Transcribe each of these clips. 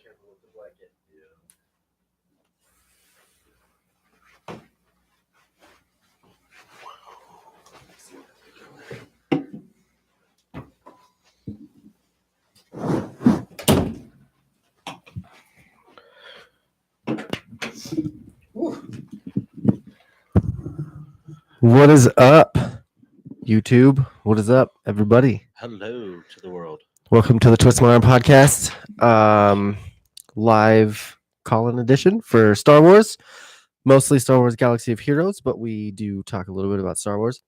Careful with the blanket. What is up, YouTube? What is up, everybody? Hello to the world. Welcome to the Twist My Arm podcast, live call-in edition for Star Wars. Mostly Star Wars Galaxy of Heroes, but we do talk a little bit about Star Wars.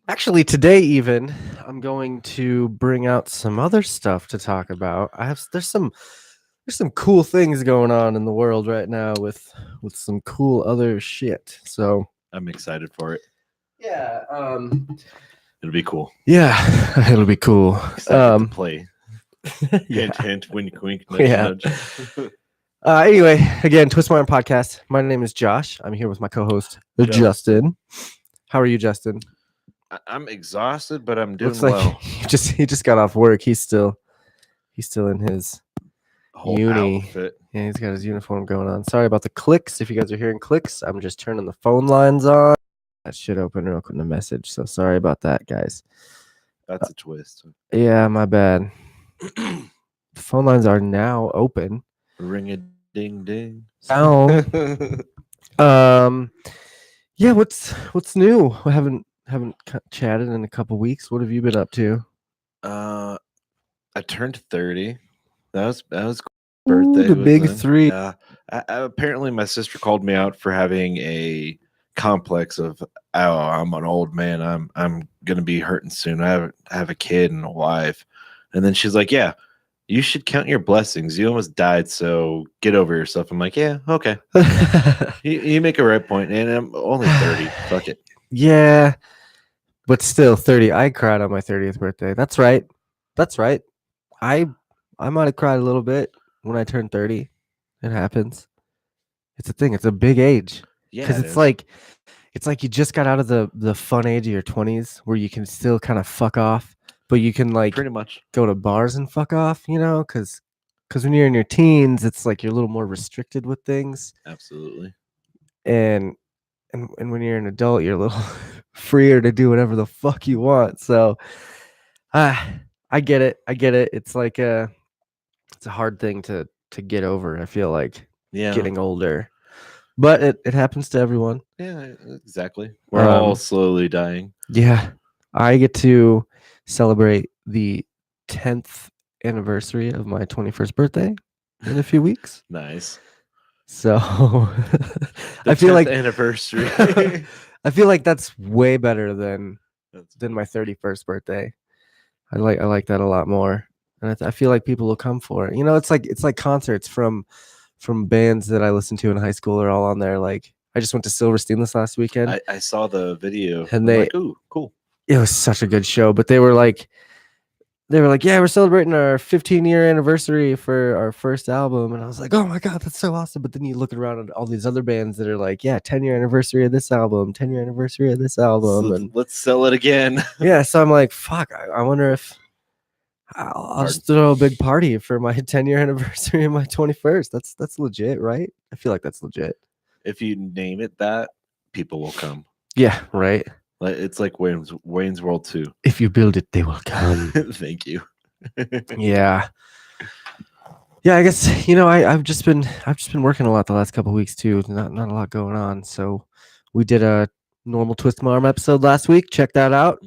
Actually, today even I'm going to bring out some other stuff to talk about. There's some cool things going on in the world right now with some cool other shit. So I'm excited for it. yeah, It'll be cool. yeah, it'll be cool. Excited to play. Yeah. Hint, hint, wink, wink, nudge, Yeah. nudge. Anyway, again, Twist My Arm podcast. My name is Josh. I'm here with my co-host Justin. How are you, Justin? I'm exhausted, but I'm doing Looks like well. he just got off work. He's still in his Whole uni. outfit. Yeah, he's got his uniform going on. Sorry about the clicks. If you guys are hearing clicks, I'm just turning the phone lines on. That should open real quick in a message. So sorry about that, guys. That's a twist. Yeah, my bad. The phone lines are now open. Ring a ding ding. So, yeah, what's new? We haven't chatted in a couple weeks. What have you been up to? I turned 30. That was Ooh, birthday. the was big then. 3. Yeah. Apparently, my sister called me out for having a complex of, oh, I'm an old man. I'm gonna be hurting soon. I have a kid and a wife, and then she's like, yeah. You should count your blessings. You almost died, so get over yourself. I'm like, yeah, okay. you make a right point, and I'm only 30. Fuck it. Yeah, but still 30. I cried on my 30th birthday. That's right. I might have cried a little bit when I turned 30. It happens. It's a thing. It's a big age. Yeah, because it's like you just got out of the fun age of your 20s where you can still kind of fuck off, but you can like pretty much go to bars and fuck off, you know, because when you're in your teens, it's like you're a little more restricted with things. Absolutely. And when you're an adult, you're a little freer to do whatever the fuck you want. So I get it. It's like it's a hard thing to get over. I feel like getting older. But it happens to everyone. Yeah, exactly. We're all slowly dying. Yeah. I get to celebrate the 10th anniversary of my 21st birthday in a few weeks. Nice. So I feel like anniversary. I feel like that's way better than my 31st birthday. I like that a lot more. And I feel like people will come for it. You know, it's like concerts from bands that I listened to in high school are all on there. Like I just went to Silverstein this last weekend. I saw the video and they like, ooh, cool. It was such a good show, but they were like, yeah, we're celebrating our 15-year anniversary for our first album. And I was like, oh my God, that's so awesome. But then you look around at all these other bands that are like, yeah, 10-year anniversary of this album, 10-year anniversary of this album. So and let's sell it again. Yeah. So I'm like, fuck, I wonder if I'll just throw a big party for my 10-year anniversary and my 21st. That's legit, right? I feel like that's legit. If you name it that, people will come. Yeah, right. Like it's like Wayne's World 2. If you build it, they will come. Thank you. Yeah. Yeah, I guess I've just been working a lot the last couple of weeks too. Not a lot going on. So we did a normal Twist My Arm episode last week. Check that out.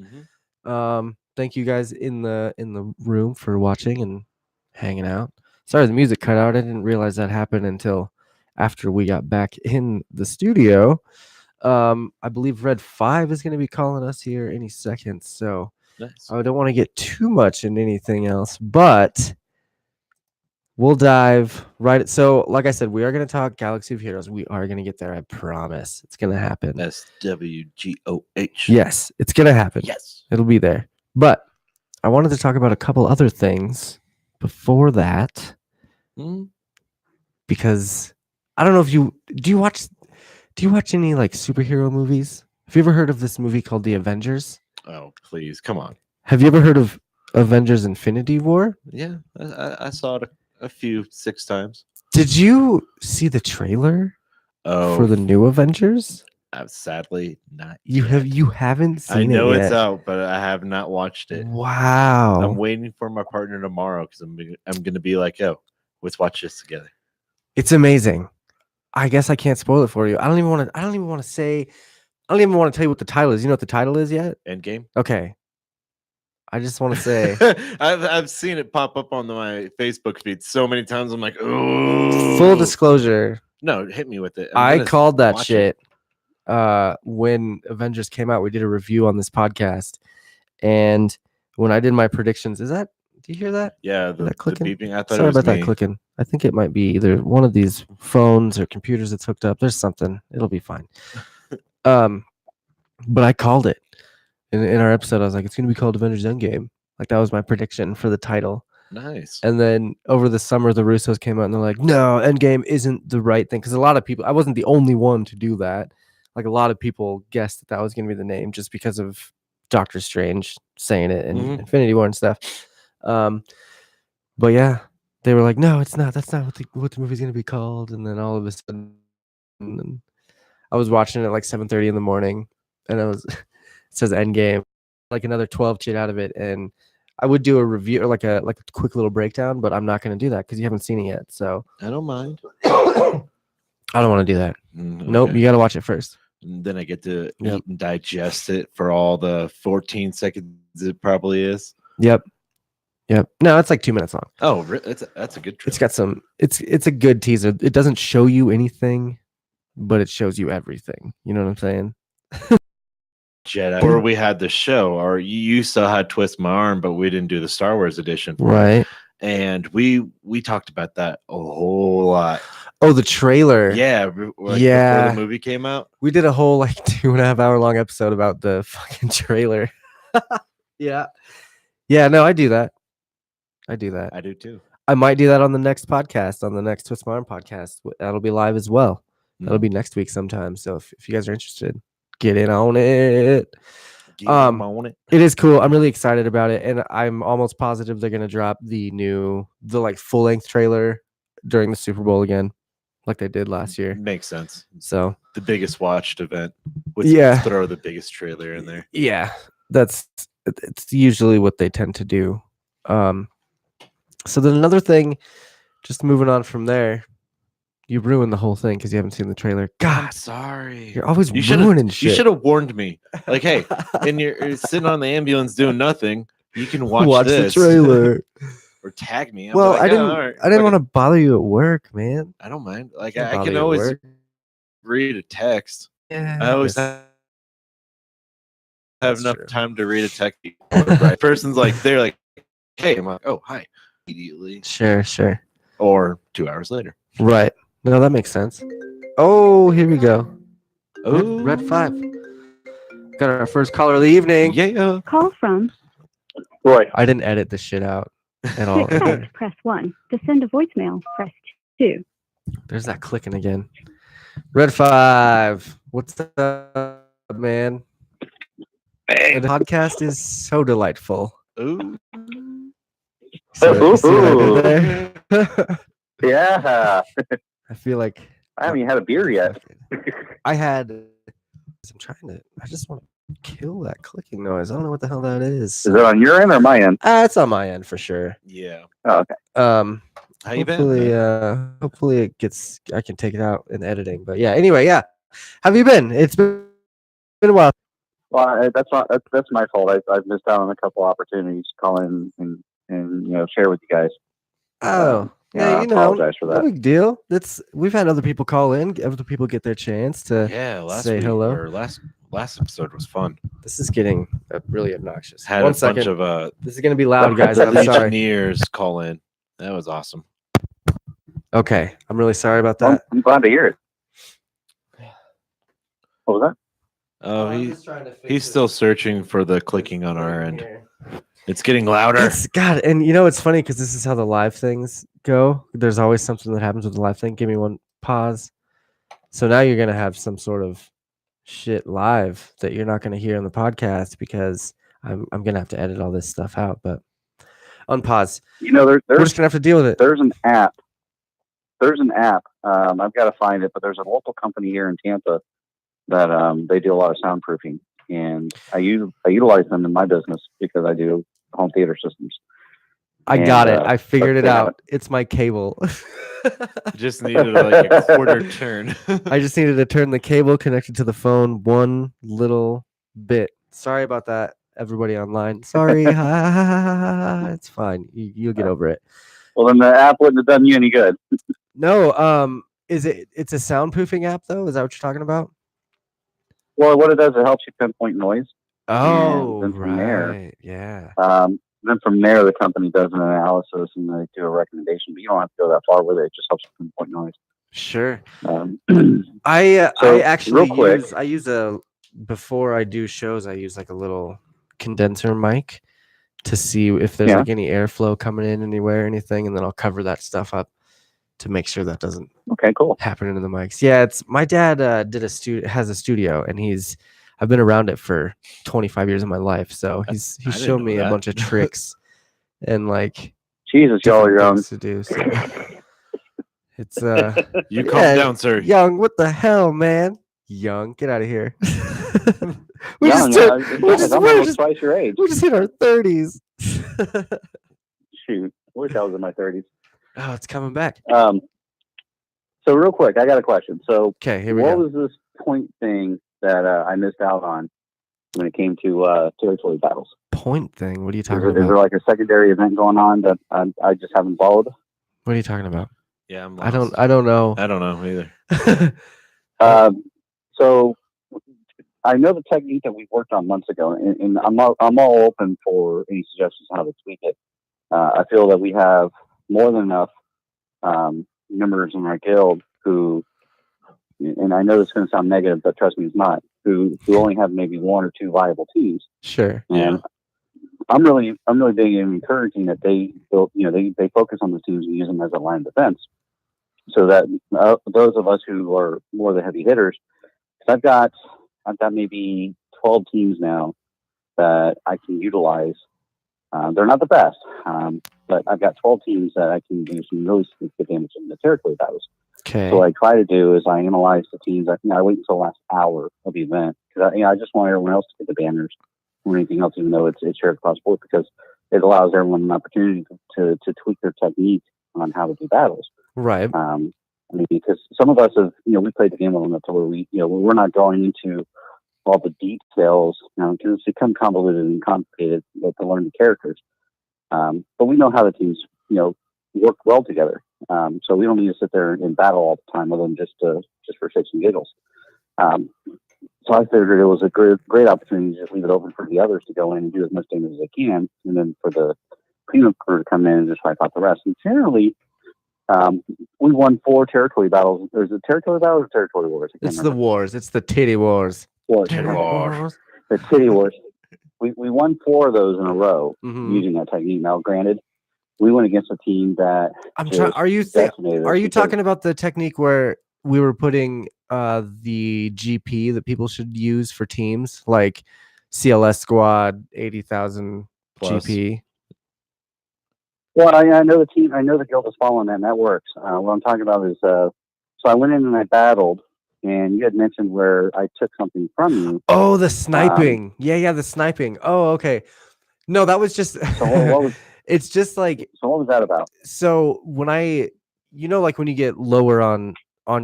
Thank you guys in the room for watching and hanging out. Sorry, the music cut out. I didn't realize that happened until after we got back in the studio. I believe Red 5 is going to be calling us here any second. So Nice. I don't want to get too much in anything else, but we'll dive right. So, like I said, we are going to talk Galaxy of Heroes. We are going to get there. I promise. It's going to happen. SWGOH. Yes, it's going to happen. Yes. It'll be there. But I wanted to talk about a couple other things before that. Because I don't know if do you watch any like superhero movies? Have you ever heard of this movie called The Avengers? Oh, please. Come on. Have you ever heard of Avengers Infinity War? Yeah, I saw it a few 6 times. Did you see the trailer for the new Avengers? Sadly not. You haven't seen it. I know yet. it's out, but I have not watched it. Wow. I'm waiting for my partner tomorrow because I'm going to be like, "Oh, let's watch this together." It's amazing. I guess I can't spoil it for you. I don't even want to tell you what the title is. You know what the title is yet? Endgame. Okay. I just want to say I've seen it pop up on my Facebook feed so many times. I'm like, oh. Full disclosure. No, hit me with it. I called that shit. When Avengers came out, we did a review on this podcast, and when I did my predictions, do you hear that? Yeah, the beeping. I thought Sorry it was about me. that clicking. I think it might be either one of these phones or computers that's hooked up. There's something. It'll be fine. But I called it in our episode. I was like, it's gonna be called Avengers Endgame. Like that was my prediction for the title. Nice. And then over the summer, the Russos came out and they're like, no, Endgame isn't the right thing. Because a lot of people, I wasn't the only one to do that. Like a lot of people guessed that was going to be the name just because of Doctor Strange saying it and Infinity War and stuff. But yeah, they were like, no, it's not. That's not what the movie's going to be called. And then all of a sudden, I was watching it at like 7:30 in the morning, and it says Endgame, like another 12 shit out of it, and I would do a review or like a quick little breakdown, but I'm not going to do that because you haven't seen it yet. So I don't mind. I don't want to do that. Nope, you got to watch it first. And then I get to eat and digest it for all the 14 seconds it probably is. Yep. No, it's like 2 minutes long. Oh, that's a good trailer. It's got some. It's a good teaser. It doesn't show you anything, but it shows you everything. You know what I'm saying? Jedi. Or we had the show, or you still had Twist My Arm, but we didn't do the Star Wars edition. Right. And we talked about that a whole lot. Oh, the trailer. Yeah. Before the movie came out. We did a whole 2.5 hour long episode about the fucking trailer. Yeah. Yeah, no, I do that. I do too. I might do that on the next podcast, on the next Twist My Arm podcast. That'll be live as well. That'll be next week sometime. So if you guys are interested, get in on it. It is cool. I'm really excited about it, and I'm almost positive they're gonna drop the full length trailer during the Super Bowl again, like they did last year. Makes sense. So the biggest watched event. Let's throw the biggest trailer in there. Yeah, it's usually what they tend to do. So then another thing, just moving on from there. You ruined the whole thing because you haven't seen the trailer. God, I'm sorry. You're always ruining shit. You should have warned me. Like, hey, and you're sitting on the ambulance doing nothing. You can watch this. The trailer or tag me. I didn't want to bother you at work, man. I don't mind. Like, I can always read a text. Yeah, I always have enough time to read a text. Right? Person's like, they're like, hey, I'm like, oh, hi, immediately. Sure. Or 2 hours later. Right. No, that makes sense. Oh, here we go. Oh, Red 5. Got our first caller of the evening. Yeah. Call from Roy. I didn't edit this shit out at all. Press 1. To send a voicemail, press 2. There's that clicking again. Red 5. What's up, man? Hey. The podcast is so delightful. Ooh. See what I did there? Yeah. I feel like I haven't even had a beer yet. I had I'm trying to. I just want to kill that clicking noise. I don't know what the hell that is. Is it on your end or my end? It's on my end for sure. Yeah. Oh, okay. How you been? Hopefully, hopefully it gets. I can take it out in editing. But yeah. Anyway, yeah. How have you been? It's been a while. Well, that's my fault. I've missed out on a couple opportunities to call in and share with you guys. Oh, yeah. I apologize for No that. big deal. We've had other people call in. Other people get their chance to last say week hello. or last episode was fun. This is getting really obnoxious. Had One a second. bunch of This is gonna be loud, guys. I'm sorry. Legionnaires call in. That was awesome. Okay, I'm really sorry about that. I'm glad to hear it. What was that? Oh, he's still searching for the clicking on our end. It's getting louder. It's God, and it's funny because this is how the live things go. There's always something that happens with the live thing. Give me one pause. So now you're gonna have some sort of shit live that you're not gonna hear on the podcast because I'm gonna have to edit all this stuff out. But unpause. We're just gonna have to deal with it. There's an app. I've got to find it, but there's a local company here in Tampa that they do a lot of soundproofing, and I utilize them in my business because I do home theater systems. I got it. I figured it out. It's my cable. Just needed like a quarter turn. I just needed to turn the cable connected to the phone one little bit. Sorry about that, everybody online. Sorry. It's fine. You'll get over it. Well, then the app wouldn't have done you any good. No. It's a soundproofing app though? Is that what you're talking about? Well, what it does, it helps you pinpoint noise. Oh, then from right. Yeah. Then from there, the company does an analysis and they do a recommendation. But you don't have to go that far with it. It just helps you pinpoint noise. Sure. I actually before I do shows, I use like a little condenser mic to see if there's like any airflow coming in anywhere or anything, and then I'll cover that stuff up to make sure that doesn't happen into the mics. Yeah, it's my dad has a studio, and I've been around it for 25 years of my life, so he's shown me a bunch of tricks and like Jesus, y'all are young to do. So it's you calm down, sir. Young, what the hell, man? Young, get out of here. We're just twice your age. We just hit our 30s. Shoot, I wish I was in my 30s. Oh, it's coming back. So real quick, I got a question. So, okay, here we go. What was this point thing that I missed out on when it came to territory battles? Point thing? What are you talking about? Is there like a secondary event going on that I just haven't followed? What are you talking about? Yeah, I'm lost. I don't know. I don't know either. So I know the technique that we worked on months ago, and I'm all open for any suggestions on how to tweak it. I feel that we have more than enough members in our guild who, and I know this is going to sound negative, but trust me, it's not, who only have maybe one or two viable teams. Sure. And I'm really big in encouraging that they focus on the teams and use them as a line of defense, so that those of us who are more the heavy hitters, I've got maybe 12 teams now that I can utilize. They're not the best, but I've got 12 teams that I can do some really significant damage in the territory battles. Okay. So what I try to do is I analyze the teams. I wait until the last hour of the event because I just want everyone else to get the banners or anything else, even though it's shared across the board, because it allows everyone an opportunity to tweak their technique on how to do battles. Right. Because some of us have, we played the game long enough to where we're not going into all the details, because it's become convoluted and complicated to learn the characters. But we know how the teams, work well together. So we don't need to sit there in battle all the time, other than just for shits and giggles. So I figured it was a great opportunity to just leave it open for the others to go in and do as much damage as they can, and then for the cleanup crew to come in and just wipe out the rest. And generally, we won 4 territory battles. There's a territory battle or territory wars? It's the wars. It's the titty wars. The titty wars. We won 4 of those in a row using that technique. Now, granted, we went against a team that Are you talking about the technique where we were putting the GP that people should use for teams, like CLS squad 80,000 GP? Well, I know the team. I know the guild is following that, and that works. What I'm talking about is, so I went in and I battled and you had mentioned where I took something from you. Oh, the sniping. Yeah, the sniping. Oh, okay. No, that was just. So what was It's just like, so what was that about? so when like when you get lower on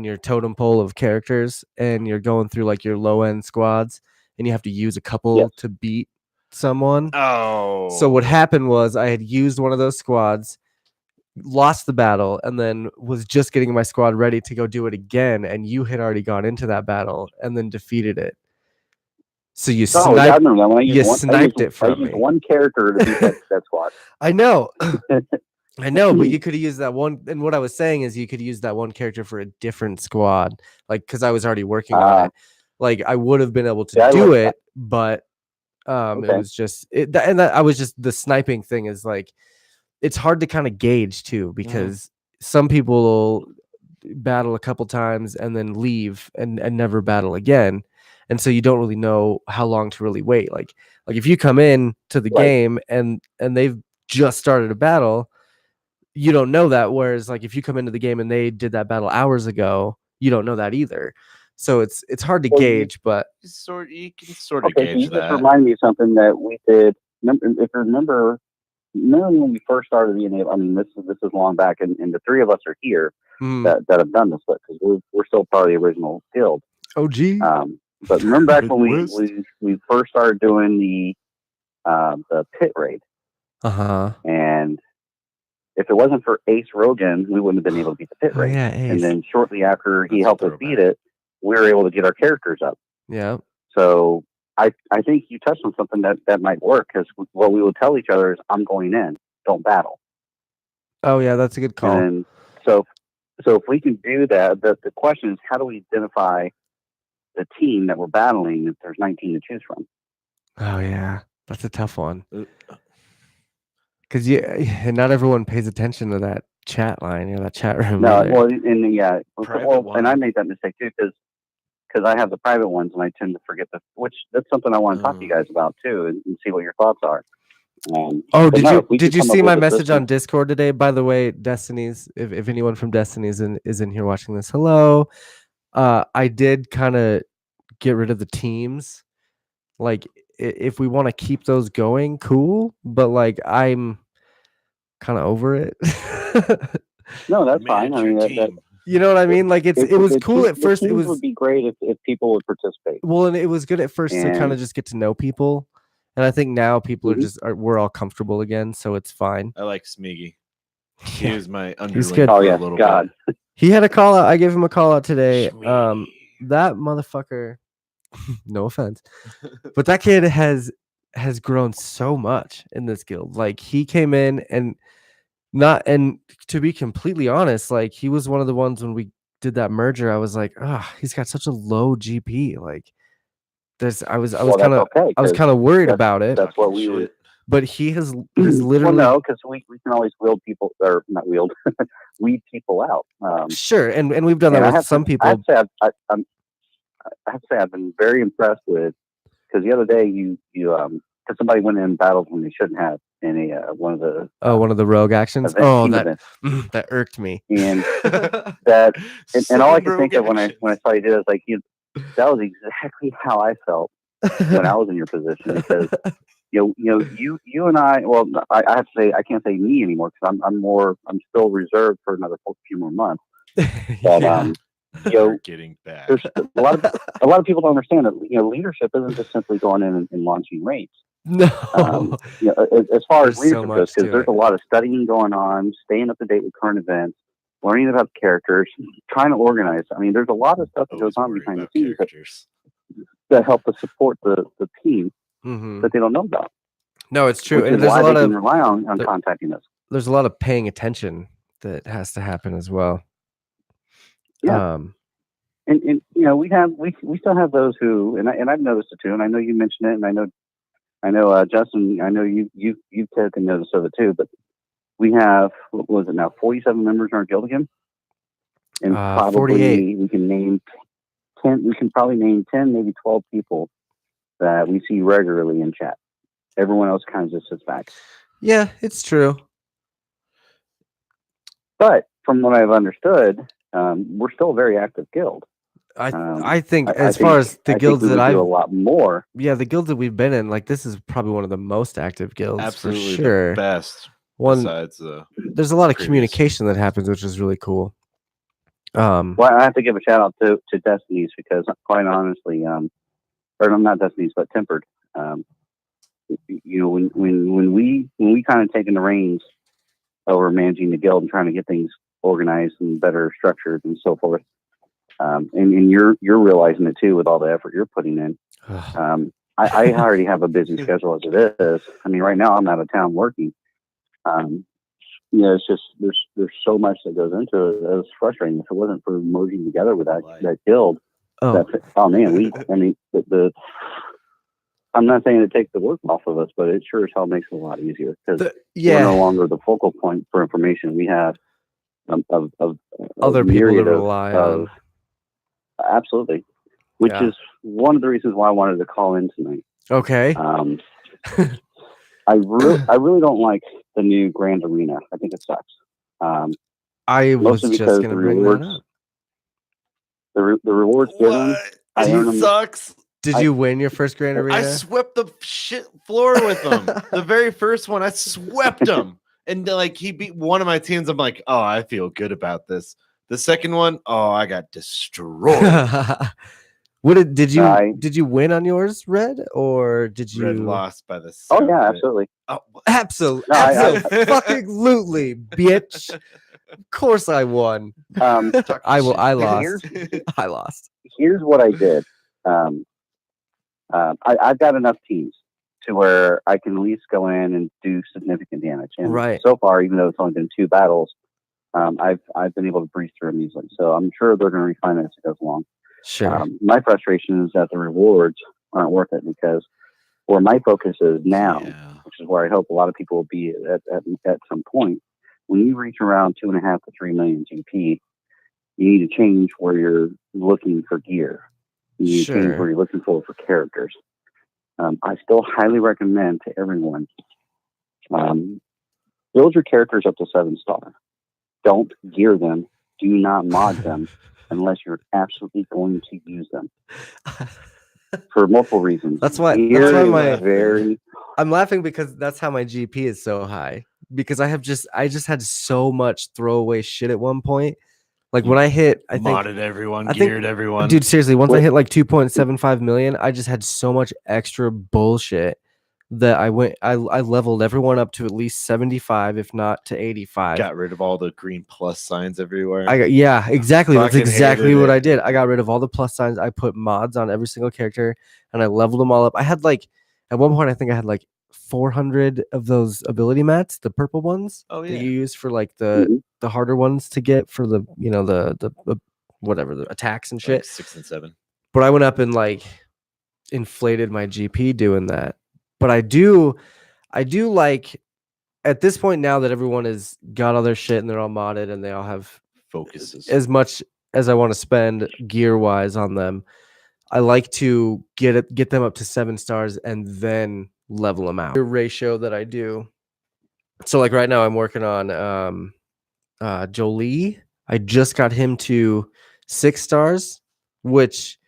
your totem pole of characters and you're going through like your low end squads and you have to use a couple Yes. to beat someone. Oh. So what happened was I had used one of those squads, lost the battle, and then was just getting my squad ready to go do it again, and you had already gone into that battle and then defeated it. So you Oh, I sniped. remember that. When I You used one, sniped it I from used me. one character to beat that squad. I know. I know, but you could have used that one. And what I was saying is you could use that one character for a different squad, like because I was already working on it. Like I would have been able to Yeah, I do like it, but it Okay. was just I was just, the sniping thing is like, it's hard to kind of gauge too, because some people will battle a couple times and then leave and never battle again. And so you don't really know how long to really wait. Like if you come in to the Right. game and they've just started a battle, you don't know that. Whereas like if you come into the game and they did that battle hours ago, you don't know that either. So it's hard to Well, gauge, but You can sort of Okay, so gauge you just that. reminded me of something that we did. If you remember when we first started the enable, I mean, this is long back, and the three of us are here that have done this, but because we're still part of the original guild. OG. But remember back when Midwest. we first started doing the pit raid, and if it wasn't for Ace Rogan, we wouldn't have been able to beat the pit raid. Yeah, Ace. And then shortly after he That's a helped us throwback. beat it, we were able to get our characters up. Yeah. So I think you touched on something that might work, because what we would tell each other is, I'm going in, don't battle. Oh yeah, that's a good call. And so if we can do that, the question is, how do we identify the team that we're battling if there's 19 to choose from? Oh yeah, that's a tough one. Because not everyone pays attention to that chat line, that chat room. No, either. well, and yeah, Private and I one. made that mistake too, because I have the private ones and I tend to forget which that's something I want to talk to you guys about too, and see what your thoughts are. Oh, but no, if we did could you come up see with my a message system- on Discord today? By the way, Destiny's, if anyone from Destiny's is in here watching this, hello. I did kind of get rid of the teams. Like if we want to keep those going, cool. But like I'm kind of over it. No, that's fine. I Manage your mean, that team. You know what I mean? Like it was cool at first. The It teams was would be great if people would participate. well, and it was good at first to kind of just get to know people. And I think now people we're all comfortable again, so it's fine. I like Smeaggy. He Yeah. was my He's underling good. for Oh yeah, a little God. bit. He had a call out. I gave him a call out today. Smeaggy. That motherfucker, no offense, but that kid has grown so much in this guild. Like he came in and to be completely honest, like he was one of the ones when we did that merger. I was like, oh, he's got such a low GP. Like I was kind of worried about it. That's what we would. But he's literally well, no, because we can always weed people, or not weed people out. Sure, and we've done that with some people. I have to say I've been very impressed with, because the other day because somebody went in battles when they shouldn't have in one of the rogue actions. That irked me. And that and all I could think of when I saw you did it was like, that was exactly how I felt when I was in your position, because you and I, well, I have to say, I can't say me anymore, because I'm still reserved for another few more months. But getting back. There's a lot of people don't understand that leadership isn't just simply going in and launching raids. No. As far as leadership goes, because there's it. a lot of studying going on, staying up to date with current events, learning about the characters, trying to organize. I mean, there's a lot of stuff that goes on behind the scenes that help to support the team that they don't know about. No, it's true. And there's a lot of rely on contacting us. There's a lot of paying attention that has to happen as well. Yeah. And we still have those who, and I've noticed it too, and I know you mentioned it, and I know Justin, I know you've taken notice of it too, but we have, what was it now, 47 members in our guild again? And probably 48. we can name 10, we can probably name 10, maybe 12 people that we see regularly in chat. Everyone else kind of just sits back. Yeah, it's true. But from what I've understood, we're still a very active guild. I think I as far as the I think guilds we that would do a I've lot more. yeah, the guilds that we've been in, like this is probably one of the most active guilds Absolutely for sure. the best. One, Besides the there's a lot of previous. communication that happens, which is really cool. Well, I have to give a shout out to Destiny's because, quite honestly, or not Destiny's, but Tempered. You know, when we kind of taken the reins over managing the guild and trying to get things organized and better structured and so forth, and you're realizing it too with all the effort you're putting in. I already have a busy schedule as it is. I mean, right now I'm out of town working. You know, it's just there's so much that goes into it. It was frustrating. If it wasn't for merging together with that guild, oh man, I mean, I'm not saying it takes the work off of us, but it sure as hell makes it a lot easier because we're no longer the focal point for information. We have of other people to rely on. Absolutely, which is one of the reasons why I wanted to call in tonight. Okay. I really don't like the new Grand Arena. I think it sucks. I was just going to bring that up. The rewards given. It sucks. Did you win your first Grand Arena? I swept the shit floor with him. The very first one, I swept him. And like he beat one of my teams. I'm like, oh, I feel good about this. The second one, oh, I got destroyed. Did you win on yours, Red, or did you? Red lost by the. Oh yeah, absolutely. Oh, absolutely, absolutely, bitch. Of course, I won. I lost. I lost. Here's what I did. I've got enough teams to where I can at least go in and do significant damage. And so far, even though it's only been 2 battles, I've been able to breeze through them easily. So I'm sure they're going to refine it as it goes along. Sure. My frustration is that the rewards aren't worth it because where my focus is now, which is where I hope a lot of people will be at some point, when you reach around 2.5 to 3 million GP, you need to change where you're looking for gear. You need to change where you're looking for characters. I still highly recommend to everyone, build your characters up to 7-star. Don't gear them. Do not mod them unless you're absolutely going to use them for multiple reasons. That's why I'm laughing because that's how my GP is so high, because I just had so much throwaway shit at one point. Like when I hit, I think modded everyone, geared everyone. Dude, seriously, once I hit like 2.75 million, I just had so much extra bullshit that I leveled everyone up to at least 75, if not to 85. Got rid of all the green plus signs everywhere. Exactly. That's exactly what I did. I got rid of all the plus signs. I put mods on every single character and I leveled them all up. I had like, at one point, I think I had like 400 of those ability mats, the purple ones that you use for like the harder ones to get for the, you know, the whatever, the attacks and shit. Like 6 and 7. But I went up and like inflated my GP doing that. But I do like at this point now that everyone has got all their shit and they're all modded and they all have focuses as much as I want to spend gear wise on them, I like to get them up to 7 stars and then level them out. The ratio that I do. So like right now I'm working on Jolie. I just got him to 6 stars, which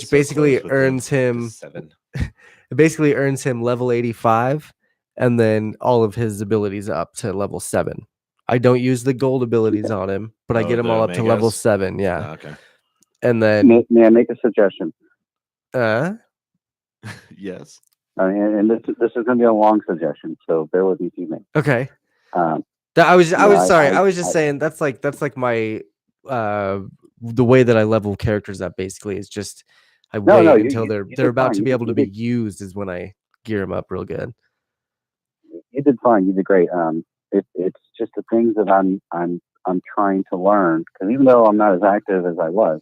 basically earns him 7. It basically earns him level 85 and then all of his abilities up to level 7. I don't use the gold abilities on him, but I get them all up to level 7. Yeah. Okay. And then may I make a suggestion? Yes. And this is going to be a long suggestion, so bear with me 2 minutes. Okay. I was just saying that's like my the way that I level characters up basically is just I wait until they're about to be able to be used is when I gear them up real good. You did fine. You did great. It's just the things that I'm trying to learn because even though I'm not as active as I was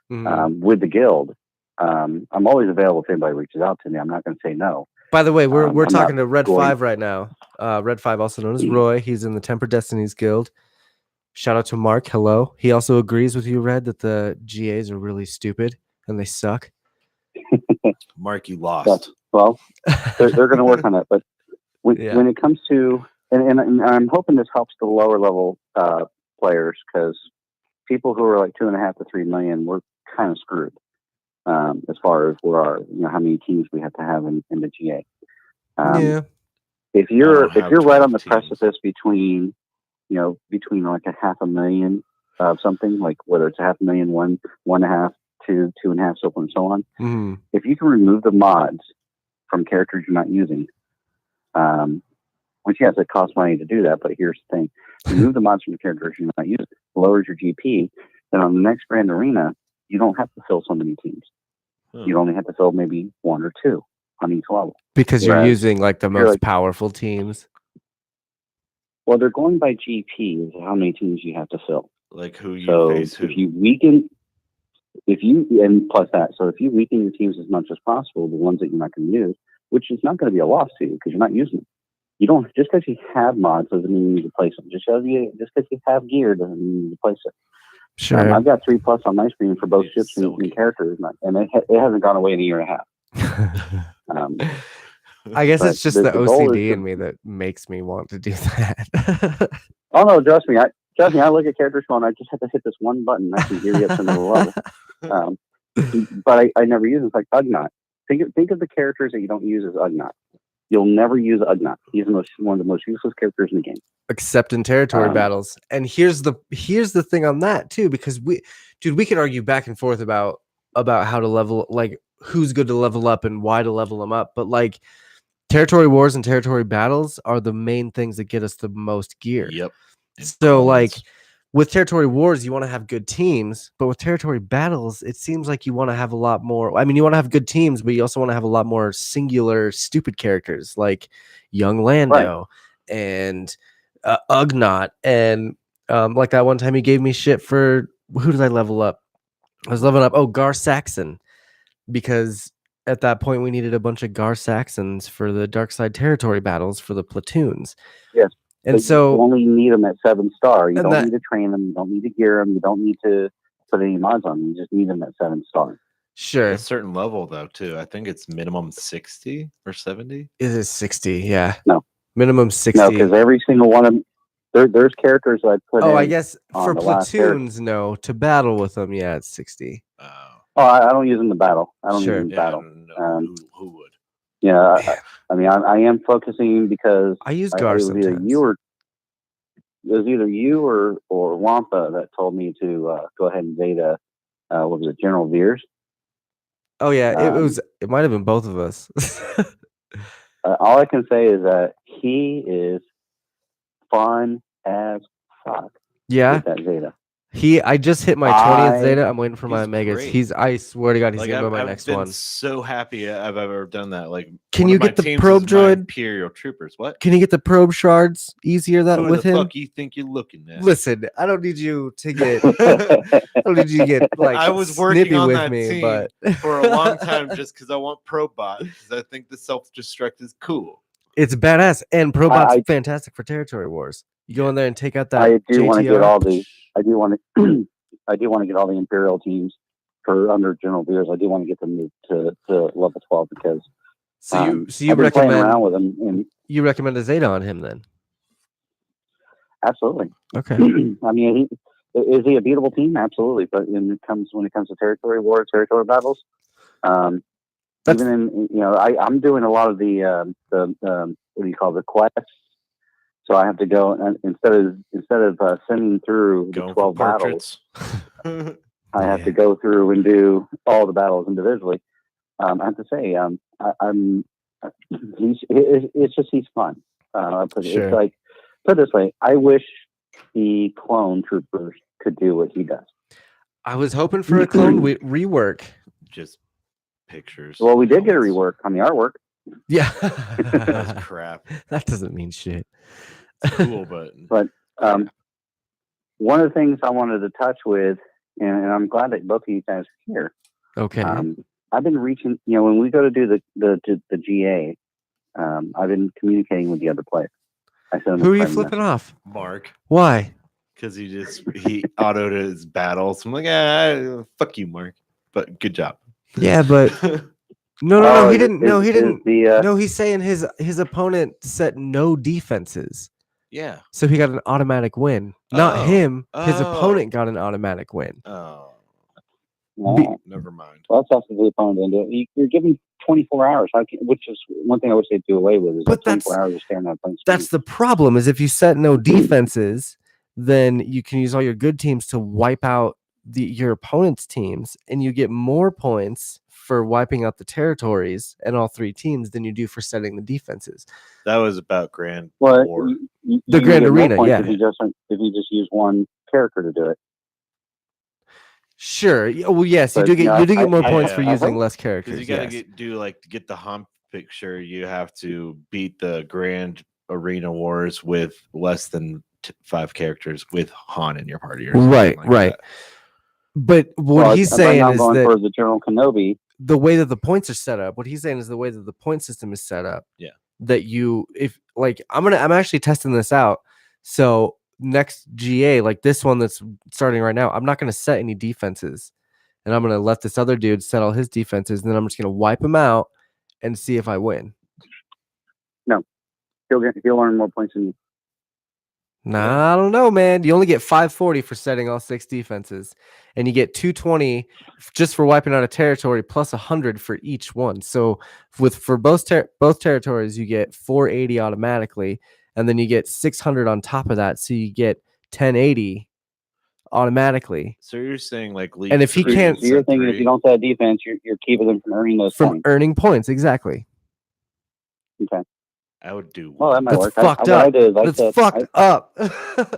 with the guild, I'm always available if anybody reaches out to me. I'm not going to say no. By the way, we're talking to Red 5 right now. Red 5, also known as Roy. He's in the Temper Destinies Guild. Shout out to Mark. Hello. He also agrees with you, Red, that the GAs are really stupid and they suck. Mark, you lost. Well, they're going to work on it. But when it comes to, and I'm hoping this helps the lower level players because people who are like 2.5 to 3 million, we're kind of screwed as far as how many teams we have to have in the GA. Yeah. If you're have right 12 on the teams. precipice between like a 500,000 of something, like whether it's 500,000, 1.5, 2, 2.5, so on and so on. Mm-hmm. If you can remove the mods from characters you're not using, which yes, it costs money to do that, but here's the thing: remove the mods from the characters you're not using, lowers your GP. Then on the next Grand Arena, you don't have to fill so many teams. You only have to fill maybe 1 or 2 on each level. Because you're using like the most like, powerful teams. Well, they're going by GP, is how many teams you have to fill. Like who you So face who. if you weaken, and plus that, so if you weaken your teams as much as possible, the ones that you're not going to use, which is not going to be a loss to you because you're not using them. You don't, just because you have mods doesn't mean you need to place them. Just because you have gear doesn't mean you need to place it. Sure. I've got 3+ on my screen for both ships and characters, and it hasn't gone away in a year and a half. I guess but it's just the the goal is OCD in me that makes me want to do that. Oh no, trust me. I look at characters going, I just have to hit this one button. I can gear you up to another level. But I never use it. It's like Ugnaught. Think of the characters that you don't use as Ugnaught. You'll never use Ugnaught. He's one of the most useless characters in the game. Except in territory battles. And here's the thing on that too, because we could argue back and forth about how to level, like who's good to level up and why to level them up. But like territory wars and territory battles are the main things that get us the most gear. Yep. So like with territory wars, you want to have good teams, but with territory battles, it seems like you want to have a lot more. I mean, you want to have good teams, but you also want to have a lot more singular stupid characters like Young Lando and Ugnaught. And like that one time he gave me shit for, who did I level up? I was leveling up, Gar Saxon, because at that point we needed a bunch of Gar Saxons for the Dark Side territory battles for the platoons. Yes. And but so you only need them at 7-star. You don't need to train them. You don't need to gear them. You don't need to put any mods on them. You just need them at 7-star. Sure. A certain level though too. I think it's minimum 60 or 70. It is 60. Yeah. No. Minimum 60. No, because every single one of them. There's characters that I put. I guess for platoons, no. To battle with them, yeah, it's 60. I don't use them to battle. I don't use them to battle. Who would? Yeah, I mean, I am focusing because I use Gar sometimes. It was either you or Wampa that told me to go ahead and Zeta. What was it, General Veers? Oh yeah, it might have been both of us. All I can say is that he is fun as fuck. Yeah, with that Zeta. I just hit my 20th Zeta. I'm waiting for my Omegas. Great. I swear to God, he's like, gonna be my next one. I'm so happy I've ever done that. Like, can you get the probe droid? Imperial troopers. What? Can you get the probe shards easier with him? Who the fuck you think you're looking at? Listen, I don't need you to get. I don't need you to get like. I was working on that me, team but for a long time just because I want Probot, because I think the self-destruct is cool. It's badass, and Probot's fantastic for territory wars. You go in there and take out that. I do want to get all the. I do want to. I do want to get all the Imperial teams for under General Veers. I do want to get them to level 12 because. So you I've been recommend playing around with them, and you recommend a Zeta on him then? Absolutely. Okay. I mean, is he a beatable team? Absolutely. But when it comes to territory war, territory battles, even in I'm doing a lot of the what do you call the quests. So I have to go and instead of sending through the 12 battles, I have to go through and do all the battles individually. I have to say, he's fun. It's like, put it this way, I wish the clone troopers could do what he does. I was hoping for a clone rework. Just pictures. Well, we did get a rework on the artwork. Yeah. That's crap. That doesn't mean shit. It's cool, but one of the things I wanted to touch with, and I'm glad that both of you guys are here. Okay. I've been reaching, when we go to do the GA, I've been communicating with the other players. Who are you flipping off? Mark. Why? Because he autoed his battles. I'm like, fuck you, Mark. But good job. Yeah, but no, he didn't. No, he didn't. No, he's saying his opponent set no defenses. Yeah. So he got an automatic win. Not him. His Oh. opponent got an automatic win. Oh, Wow. never mind. Well, that's also the opponent. And you're given 24 hours, which is one thing I wish they'd do away with. Is But that 24 hours of staring at a blank That's screen. the problem, is if you set no defenses, then you can use all your good teams to wipe out your opponent's teams, and you get more points for wiping out the territories and all three teams than you do for setting the defenses. That was about Grand Well, War. The Grand Arena, yeah. If you just use one character to do it. Sure. Well, yes, you But, do get yeah, you do get more I- points I- for I using hope- less Because characters. you got to Yes. get the hump picture. You have to beat the Grand Arena Wars with less than 5 characters with Han in your party. Or something Right, like right. that. But what he's right saying now I'm is going that for the General Kenobi. the way that the points are set up, what he's saying is the way that the point system is set up. Yeah. That I'm actually testing this out. So next GA, like this one that's starting right now, I'm not gonna set any defenses. And I'm gonna let this other dude set all his defenses, and then I'm just gonna wipe him out and see if I win. He'll earn more points than you. Nah, I don't know, man. You only get 540 for setting all 6 defenses, and you get 220 just for wiping out a territory, plus 100 for each one. So for both territories, you get 480 automatically, and then you get 600 on top of that, so you get 1080 automatically. So you're saying like League And if he 3 can't- So you're set thinking 3? if you don't set a defense, you're keeping them from earning those From points. earning points, exactly. Okay. I would do Well, that one. might That's work. fucked What I up. did is I That's set, fucked up.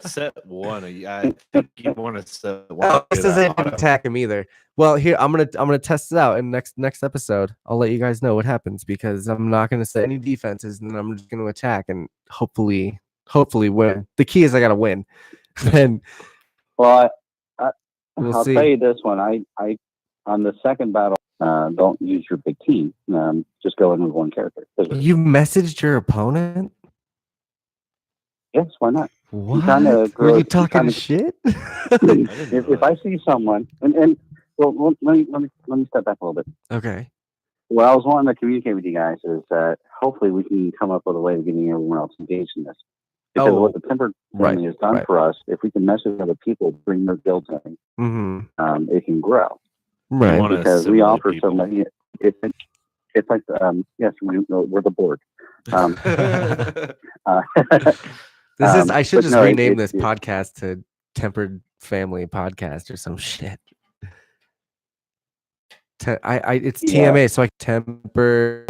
Set one. I think you want to set one. Oh, this do that doesn't auto. attack him either. Well, here I'm gonna test it out in next episode. I'll let you guys know what happens, because I'm not gonna set any defenses, and then I'm just gonna attack and hopefully win. The key is I gotta win. And well, we'll I'll see. tell you this one. I on the second battle, don't use your big team. Just go in with one character. You messaged your opponent? Yes, why not? What? kinda Were grow- you you talking kinda- shit? didn't know If I see someone, and well, let me step back a little bit. Okay. What I was wanting to communicate with you guys is that hopefully we can come up with a way of getting everyone else engaged in this. Because what the Tempered family has done for us, if we can message other people, bring their guilds in, Mm-hmm. it can grow. Right. wanna Because we assimilate offer so people. many. It's like yes, we're the board. This is. I should but just no, rename it- this it- podcast to Tempered Family Podcast or some shit. It's Yeah. TMA, so I temper.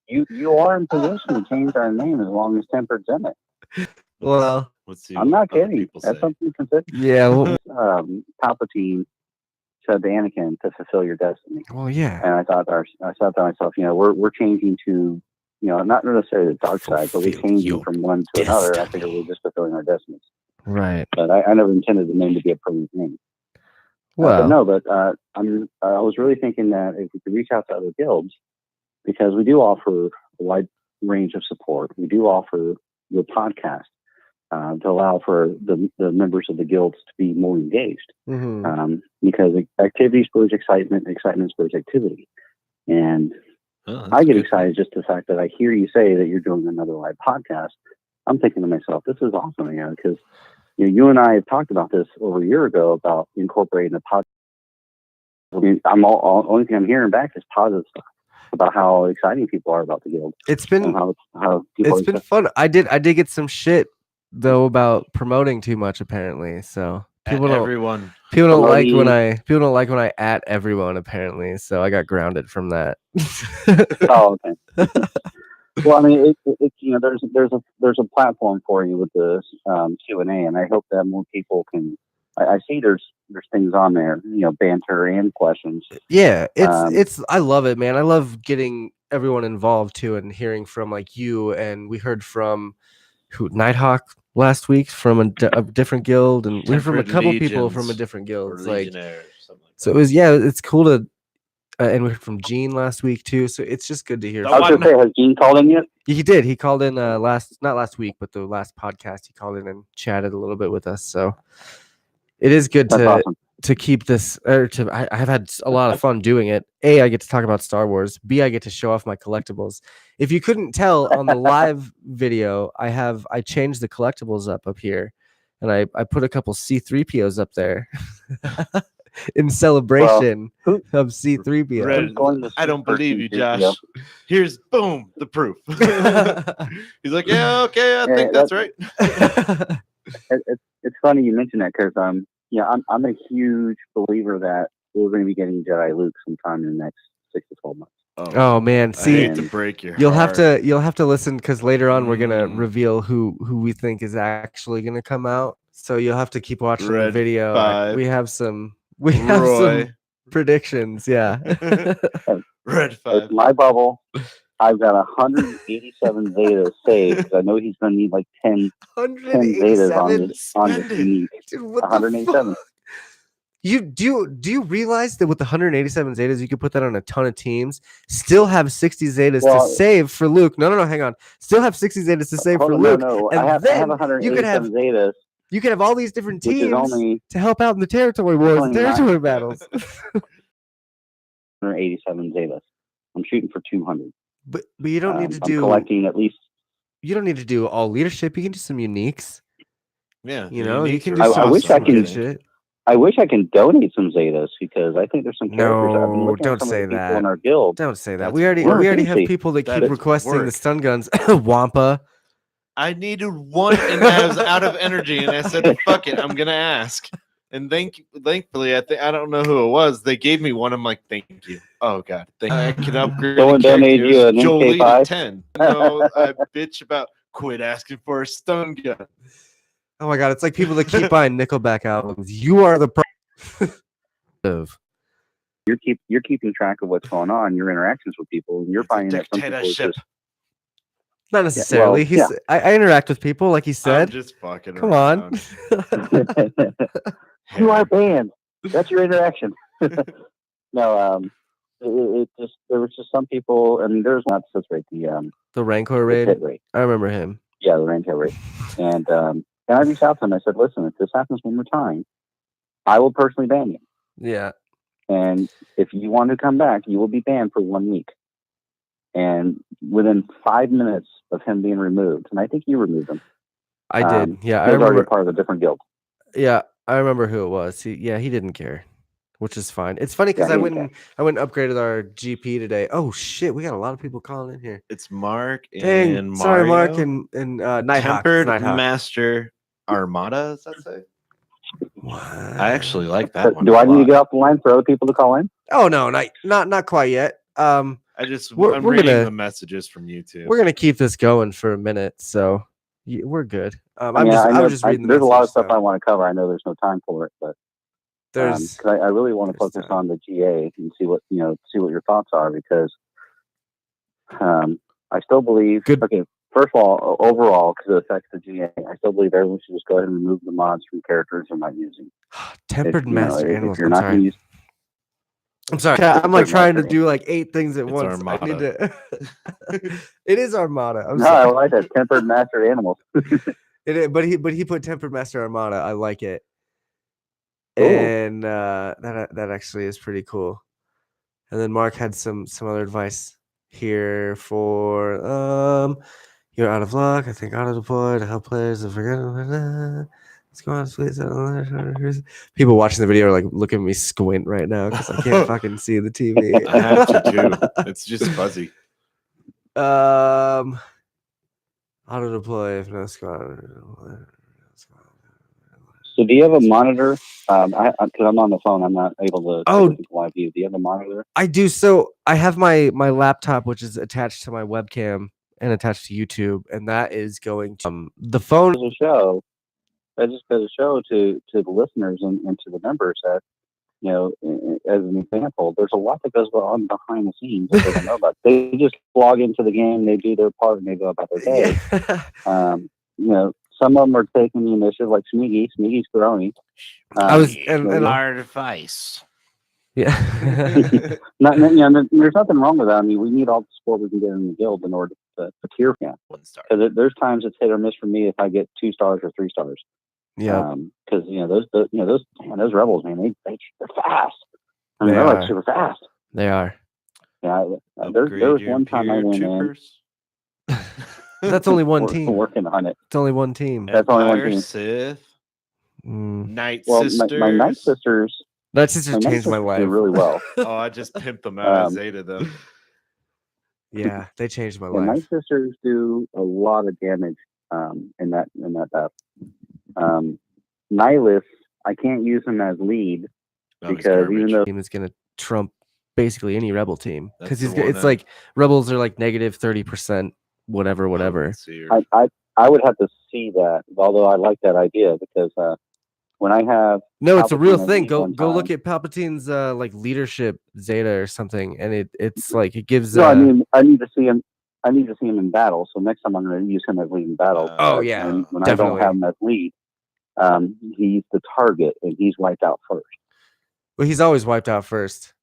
You are in position to change our name as long as Tempered's in it. Well, Let's see. I'm not what other kidding. people That's say. something to consider. yeah. Palpatine said to Anakin to fulfill your destiny, Well, yeah. and I thought to myself, we're changing to, not necessarily the dark side, but we're Fulfill changing your from one to another. I destiny. figured we're just fulfilling our destinies. Right. But I never intended the name to be a permanent name. Well, I was really thinking that if we could reach out to other guilds, because we do offer a wide range of support. We do offer your podcast to allow for the members of the guilds to be more engaged. Because activity spurs excitement, excitement spurs activity. And Oh, that's I get good. excited just the fact that I hear you say that you're doing another live podcast. I'm thinking to myself, this is awesome, because you and I have talked about this over a year ago about incorporating a podcast. I mean, only thing I'm hearing back is positive stuff about how exciting people are about the guild. it's been And how people it's been fun. I did get some shit though about promoting too much apparently. So people don't Everyone. like when I at everyone apparently. So I got grounded from that. Oh, okay. Well, I mean, there's a platform for you with the Q&A, and I hope that more people can. I see there's things on there, banter and questions. Yeah, it's I love it, man. I love getting everyone involved too, and hearing from like you, and we heard from Nighthawk last week from a different guild, and we heard from a Tempered couple people Legions from a different guild. Or Like, Legionnaires, something like so that. it was it's cool to, and we heard from Gene last week too. So it's just good to hear. That I was one- going to say, has Gene called in yet? He did. He called in not last week, but the last podcast. He called in and chatted a little bit with us. So it is good That's to awesome. to keep this, or I have had a lot of fun doing it. A, I get to talk about Star Wars. B, I get to show off my collectibles. If you couldn't tell on the live video, I changed the collectibles up here, and I put a couple C3POs up there in celebration of C3PO. Red, I don't believe you, Josh. Here's boom the proof. He's like, yeah, okay, I think that's right. It's funny you mentioned that because I'm a huge believer that we're going to be getting Jedi Luke sometime in the next 6 to 12 months. Oh man, see, I hate to break your you'll heart. have to listen because later on we're gonna reveal who we think is actually gonna come out. So you'll have to keep watching the video. We have some predictions. Yeah. Red 5. It's my bubble. I've got 187 Zetas saved because I know he's going to need like 10 Zetas on this unique. Dude, what 187. Do you realize that with the 187 Zetas, you could put that on a ton of teams, still have 60 Zetas to save for Luke. No, hang on. Still have 60 Zetas to save for Luke. No. And I have 187 Zetas. You could have all these different teams to help out in the territory wars and territory battles. 187 Zetas. I'm shooting for 200. But you don't need to I'm collecting at least. You don't need to do all leadership. You can do some uniques. Yeah, you can do. I wish I can. Shit. I wish I can donate some Zetas because I think there's some characters. No, don't say that. In our guild. Don't say that. We already have people that keep requesting the stun guns. Wampa. I needed one, and I was out of energy, and I said, "Fuck it, I'm gonna ask." And thankfully, I don't know who it was. They gave me one. I'm like, "Thank you." Oh God, thank you. I can upgrade. Someone donated you an Jolie MK5? to 10. No, I bitch about quit asking for a stun gun. Oh my God, it's like people that keep buying Nickelback albums. You are the You're keeping track of what's going on, your interactions with people, and you're finding that some people are just. Not necessarily. I interact with people, like he said. I'm just fucking. Come on. You are banned. That's your interaction. No, it just there was just some people. I mean, there's not such rate the Rancor raid. I remember him. Yeah, the Rancor raid, and I reached out to him. I said, "Listen, if this happens one more time, I will personally ban you." Yeah. And if you want to come back, you will be banned for 1 week. And within 5 minutes of him being removed, and I think you removed him. I did. Yeah, I remember. Already part of a different guild. Yeah, I remember who it was. He didn't care, which is fine. It's funny because I went and upgraded our GP today. Oh shit, we got a lot of people calling in here. It's Mark and Mario. Sorry, Mark and Nighthawk. Tempered Master Armada. Does that say? What? I actually like that one. Do I need to get off the line for other people to call in? Oh no, not quite yet. I'm reading the messages from YouTube. We're gonna keep this going for a minute, so we're good. I'm just reading. There's a lot of stuff I want to cover. I know there's no time for it, but I really want to focus on the GA and see what your thoughts are because I still believe. Okay, first of all, overall, because it affects the GA, I still believe everyone should just go ahead and remove the mods from characters they're not using. Tempered Master Animals. If you're not going to use. I'm sorry. I'm like trying to do like 8 things at once. Armada. I need to. It is Armada. I like that Tempered Master Animals. It is, but he put Tempered Master Armada. I like it, Ooh. And that actually is pretty cool. And then Mark had some other advice here for you're out of luck. I think auto deploy to help players and forget. Let's go on, please. People watching the video are like looking at me squint right now because I can't fucking see the TV. I have to too. It's just fuzzy. Auto deploy if no squad. So do you have a monitor? Because I'm on the phone, I'm not able to. Live view. Do you have a monitor? I do. So I have my laptop, which is attached to my webcam and attached to YouTube, and that is going to the phone. As a show. I just goes to show to the listeners and to the members that, as an example, there's a lot that goes on behind the scenes that they don't know about. They just log into the game, they do their part, and they go about their day. Some of them are taking the initiative, like Smeagy's growing. Our advice. Yeah. There's nothing wrong with that. I mean, we need all the support we can get in the guild in order to tier. Yeah. 1 star. Because there's times it's hit or miss for me if I get 2 stars or 3 stars. Yeah, Because those rebels, man, they're fast. I mean, they they're like are. super fast. They are. Yeah, there Upgrade was your one time I went troopers. That's only one in team. working on it. It's only one team. That's only one Empire, team. Sith, Night Well, Sisters. my Night Sisters, That's just changed my do life. really well. Oh, I just pimped them out. I Zeta them. Yeah, they changed my Yeah, Night life. Sisters do a lot of damage in that battle. Nihilus, I can't use him as lead No, he's because even garbage. though Team is gonna trump basically any rebel team because That's the one it's like rebels are like negative 30%, whatever. let's see here. I would have to see that, although I like that idea because when I have No, it's a real Palpatine as thing. lead Go one look time- at Palpatine's like leadership Zeta or something, and it's like it gives. No, I mean I need to see him. I need to see him in battle. So next time I'm going to use him as lead in battle. Oh, But yeah, when I definitely. don't have him as lead, he's the target and he's wiped out first. Well, he's always wiped out first.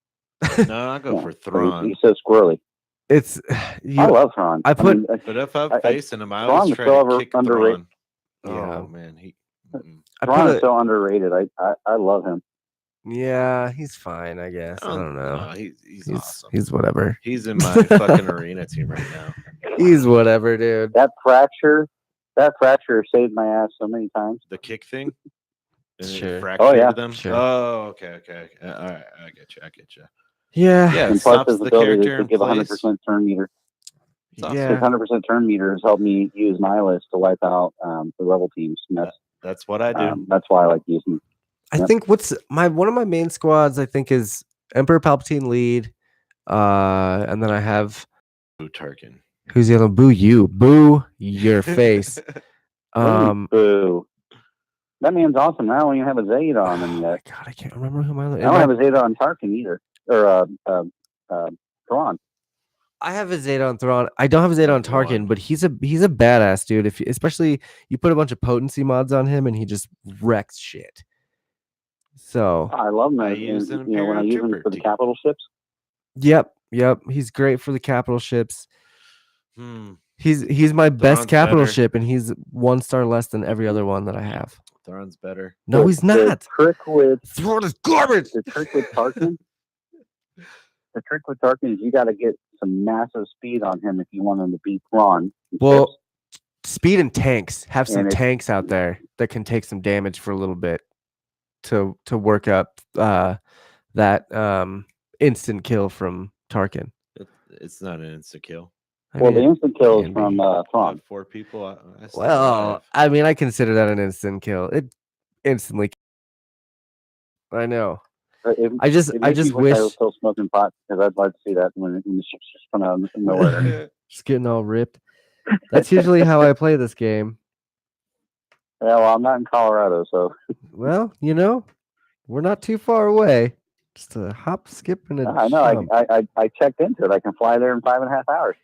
No, I go Yeah, for but Thrawn. He's so squirrely. It's I love Thrawn. I put- mean, But if I'm I- facing him, I Thrawn always is try so to kick underrated. Thrawn. Yeah. Oh man, I Thrawn put is so underrated. I love him. yeah, he's fine, I guess. I don't know. No, he's awesome. He's whatever. He's in my fucking arena team right now. He's whatever, dude. That fracture saved my ass so many times. The kick thing. And Sure. it fractured yeah. them. Sure. Oh, okay. All right, I get you. Yeah. Yeah, it And plus stops his the ability character to in give place. 100% turn meter. It's awesome. Yeah. His 100% turn meter has helped me use Nihilus to wipe out the rebel teams. And That's what I do. that's why I like using him. I Yep. think one of my main squads I think is Emperor Palpatine lead. And then I have Ooh, Tarkin. who's the other? Boo your face. Boo. That man's awesome. I don't even have a Zeta on him Oh my yet. god, I can't remember who my I don't have a Zeta on Tarkin either. Or Thrawn. I have a Zeta on Thrawn. I don't have a Zeta on Thrawn. Tarkin, but he's a badass dude. Especially you put a bunch of potency mods on him and he just wrecks shit. So I love him. I as- use an when I Imperial use him Trooper for the team. capital ships. yep, he's great for the capital ships. Hmm. He's my best Thrawn's capital better. ship, and he's 1 star less than every other one that I have. Thrawn's better. No, he's not. The trick with Thrawn is garbage. the trick with Tarkin. The trick with Tarkin is you got to get some massive speed on him if you want him to beat Thrawn. in Well, ships. speed and tanks. Have some And tanks out there that can take some damage for a little bit to work up that instant kill from Tarkin. It's not an insta kill. I well, mean, the instant kill is can from be. I Thrawn. have 4 people. I still Well, have. I mean, I consider that an instant kill. It instantly. I know. It I just makes me wish I was still smoking pot because I'd like to see that when the ships just come out of nowhere. just getting all ripped. That's usually how I play this game. Yeah, well, I'm not in Colorado, so Well, we're not too far away. Just a hop, skip, and a I know. jump. I checked into it. I can fly there in 5.5 hours.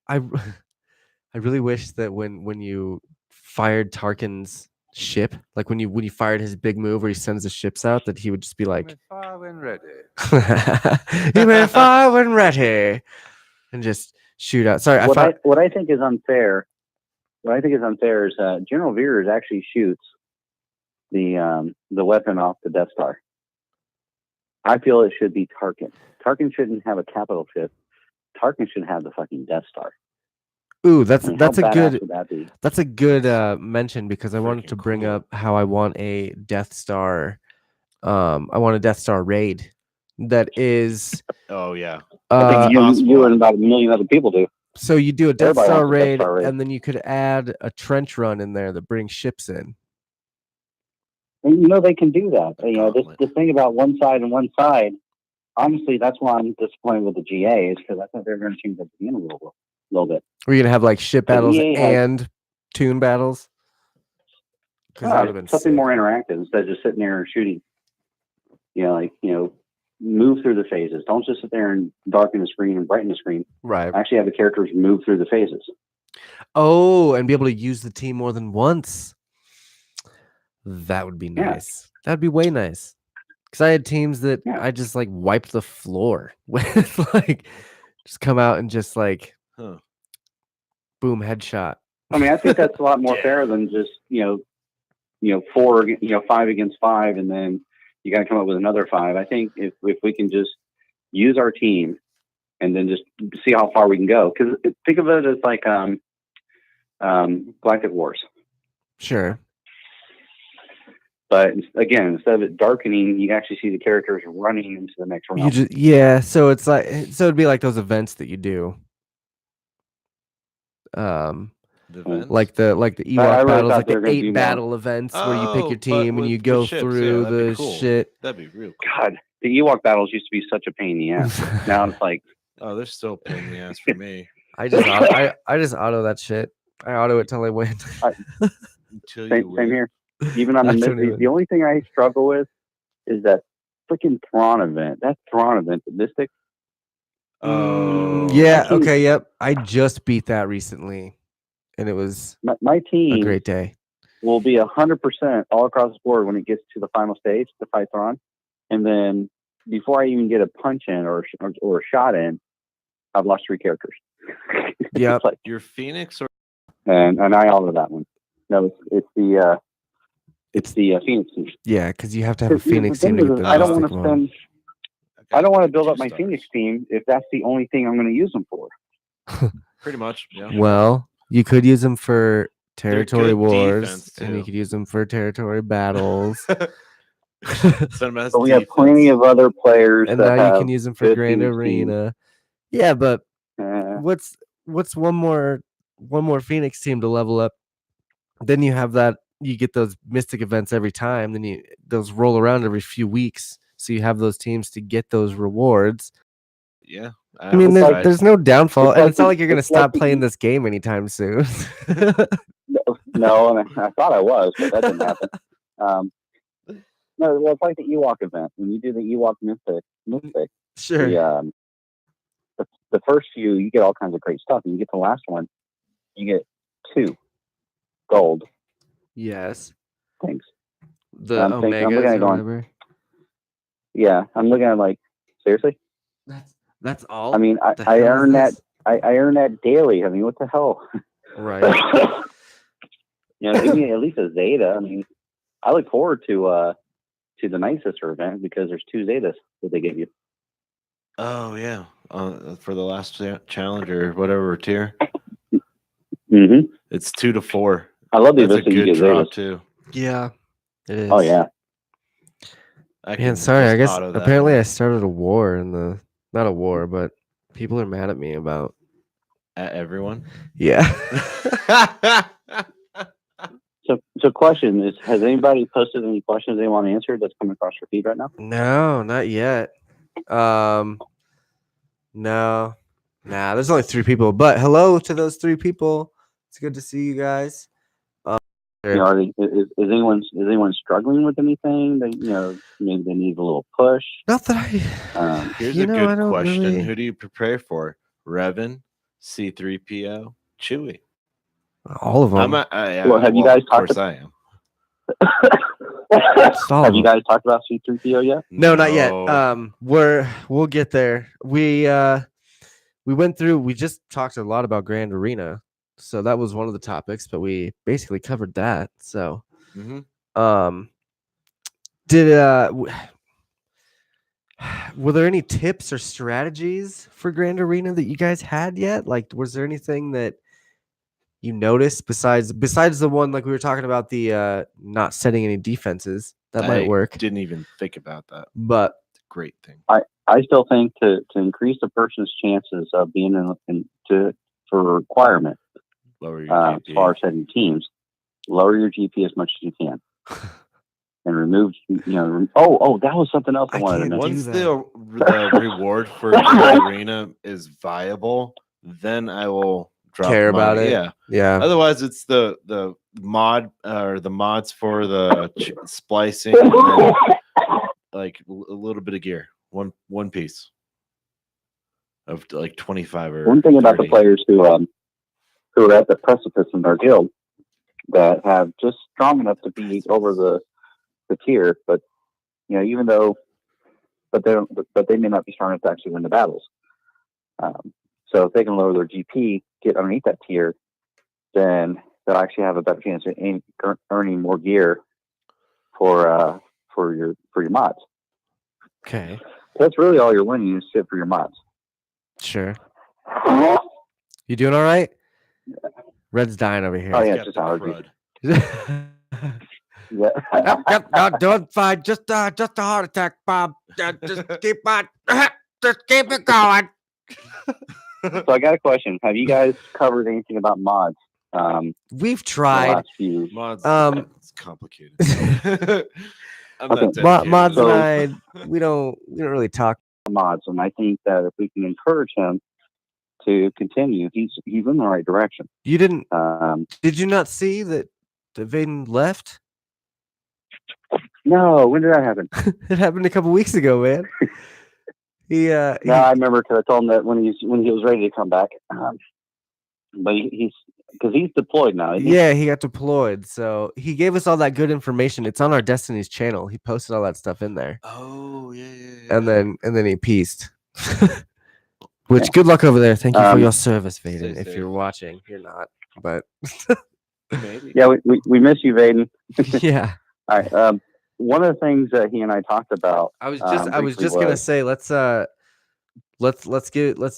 I really wish that when you fired Tarkin's ship, like when you fired his big move where he sends the ships out, that he would just be like, Fire when ready. "You may fire when ready," and just shoot out. Sorry, What I think is unfair. What I think is unfair is General Veers actually shoots the weapon off the Death Star. I feel it should be Tarkin. Tarkin shouldn't have a capital ship. Tarkin should have the fucking Death Star. Ooh, that's I mean, a how badass good would that be? that's a good mention because I wanted Freaking to bring cool. up how I want a Death Star. I want a Death Star raid that is. Oh yeah. I think possible. you and about 1 million other people do. So you do a Death Everybody Star wants a Death raid, Star raid. and then you could add a trench run in there that brings ships in. And they can do that. Gauntlet. This thing about one side and one side. Honestly, that's why I'm disappointed with the GAs because I thought they were going to change up the game a little bit. We're gonna have like ship The battles EA has- and tune battles. Because that would have been something sick. more interactive instead of just sitting there and shooting. Move through the phases. Don't just sit there and darken the screen and brighten the screen. Right. Actually have the characters move through the phases. Oh, and be able to use the team more than once. That would be Yeah. nice. That'd be way nice. Because I had teams that Yeah. I just like wiped the floor with, like, just come out and just like, Huh. boom, headshot. I mean, I think that's a lot more fair than just, 4, 5 against 5, and then you got to come up with another 5. I think if we can just use our team and then just see how far we can go, because think of it as like Galactic Wars. Sure. But again, instead of it darkening, you actually see the characters running into the next round. So it's like, it'd be like those events that you do. The events? Like the I Ewok really battles, thought like they were the gonna be 8 more. battle events where you pick your but team and you with go ships, through that'd be the cool. shit. That'd be real cool. God, the Ewok battles used to be such a pain in the ass. Now it's like, Oh, they're still a pain in the ass for me. I just auto that shit. I auto it till I win. Until you same win. here. Even on I the don't the even- only thing I struggle with is that freaking Thrawn event. That Thrawn event, the Mystic. Oh, yeah. I Okay. Yep. I just beat that recently, and it was My a team great day. will be 100% all across the board when it gets to the final stage to fight Thrawn, and then before I even get a punch in or a shot in, I've lost 3 characters. Yep. It's like, your Phoenix or and I auto that one. No, it's the Phoenix team. Yeah, because you have to have a 'Cause, you know, Phoenix the team thing to is, get the I don't want Mystic to one. spend. I don't want to build Two up my stars. Phoenix team if that's the only thing I'm going to use them for. Pretty much. Yeah. Well, you could use them for They're territory good wars, defense, and you too. could use them for territory battles. Send them as But we have defense. plenty of other players And that now you have can use them for good Grand Phoenix teams. Arena. Yeah, but Uh, what's one more Phoenix team to level up? Then you have that, you get those Mystic events every time. Then those roll around every few weeks, so you have those teams to get those rewards. Yeah. I mean, there's no downfall, it's and like it's not the- like you're gonna it's like stop the- playing this game anytime soon. no, and I thought I was, but that didn't happen. No, well, it's like the Ewok event. When you do the Ewok Mystic, Sure. the first few, you get all kinds of great stuff. And you get the last one, you get 2 gold Yes. things. The I'm looking Omegas at it or going, whatever. Yeah, I'm looking at it like, seriously? That's all. I mean, What the I hell is earn that. this? I earn that daily. I mean, what the hell? Right. Give me at least a Zeta. I mean, I look forward to the Night Sister event because there's 2 Zetas that they give you. Oh, yeah. For the last challenge or whatever tier, Mm-hmm. it's 2 to 4. I love the That's a events that you good get drop, Zetas. too. Yeah. It is. Oh yeah. I Man, can sorry. I just guess auto that apparently one. I started a war not a war, but people are mad at me about. At everyone. Yeah. So question is, has anybody posted any questions they want answered that's coming across your feed right now? No, not yet. No. Nah, there's only 3 people. But hello to those 3 people. It's good to see you guys. Is anyone struggling with anything? That maybe they need a little push. Not that Here's I a good don't question. really... Who do you prepare for? Revan, C-3PO, Chewie? All of them. Well, have you guys of course I am. all Have of you them. guys talked about C-3PO yet? No, not yet. We'll get there. We went through. We just talked a lot about Grand Arena, so that was one of the topics. But we basically covered that. So, were there any tips or strategies for Grand Arena that you guys had yet? Like, was there anything that you noticed besides the one like we were talking about, the not setting any defenses? That might work. Didn't even think about that. But it's a great thing. I still think to increase a person's chances of being for requirement, lower your GP. As far as setting teams, lower your GP as much as you can, and remove. That was something else I wanted to mention. Once the reward for Grand Arena is viable, then I will care about it. Yeah. Otherwise, it's the mod or the mods for the splicing, and then, like a little bit of gear, one piece of like 25 or. One thing 30. about the players who are at the precipice in their guild that have just strong enough to be over the tier, but even though, but they may not be strong enough to actually win the battles. So if they can lower their GP, get underneath that tier, then they'll actually have a better chance of earning more gear for your mods. Okay. That's really all you're winning is shit for your mods. Sure. You doing all right? Red's dying over here. Oh yeah, Got just the allergies. crud. Yeah. Yep, no, doing fine. Just a heart attack, Bob. Just keep on, just keep it going. So I got a question. Have you guys covered anything about mods? We've The tried. last few. Mods, it's complicated. I'm Okay. not dedicated Mods and enough. we don't really talk. Mods, and I think that if we can encourage him to continue, he's in the right direction. You didn't? Um, Did you not see that Vaden left? no, when did that happen? It happened a couple weeks ago, man. No, I remember because I told him that when he was ready to come back. But he's because he's deployed now. Isn't he? Yeah, he got deployed. So he gave us all that good information. It's on our Destiny's channel. He posted all that stuff in there. Oh yeah. And then he pieced. Which good luck over there. Thank you for your service, Vaden. If safe. you're watching, you're not, but Maybe. Yeah, we miss you, Vaden. yeah. All right. One of the things that he and I talked about. I was just briefly gonna was- say let's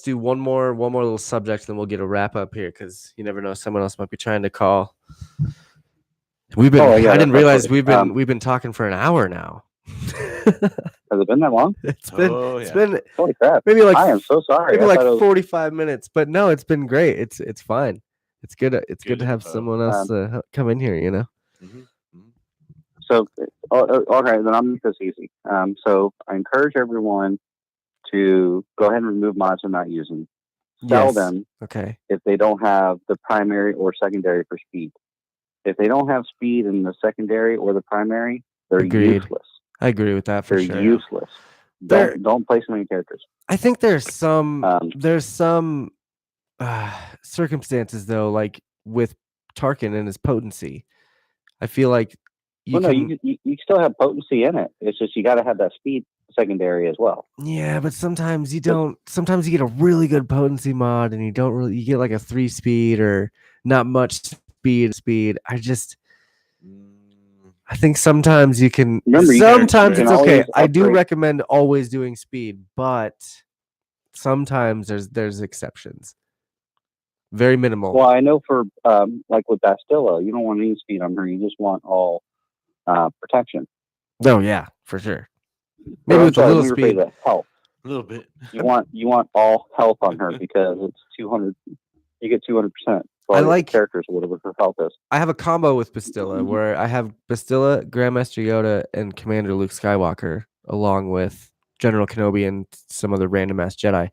do one more little subject, and then we'll get a wrap up here because you never know, someone else might be trying to call. We've been. Oh, yeah, I didn't that's realize right. we've been talking for an hour now. Has it been that long? It's been Holy crap! maybe like I am so sorry. maybe I like thought it was- 45 minutes, but no, it's been great. It's fine. It's good. It's good to have info. someone else come in here. You know. So, okay, then I'll make this easy. So I encourage everyone to go ahead and remove mods they're not using. Sell Yes. them Okay. if they don't have the primary or secondary for speed. If they don't have speed in the secondary or the primary, they're Agreed. useless. I agree with that for They're sure. useless. They're- Don't play so many characters. I think there's some Um, circumstances though, like with Tarkin and his potency. I feel like you well, can. no, you still have potency in it. It's just you got to have that speed secondary as well. Yeah, but sometimes you don't. Sometimes you get a really good potency mod, and you don't really. You get like a 3-speed or not much speed. I think sometimes you can. Remember, Sometimes you it's can okay. always I do upgrade. recommend always doing speed, but sometimes there's exceptions. Very minimal. Well, I know for like with Bastilla, you don't want any speed on her. You just want all protection. Oh yeah, for sure. Or, Maybe I'm with a sorry, little let me rephrase speed. that, health. A little bit. You want all health on her because it's 200. You get 200% for I all your like- characters or whatever her health is. I have a combo with Bastilla where I have Bastilla, Grandmaster Yoda, and Commander Luke Skywalker, along with General Kenobi and some other random ass Jedi.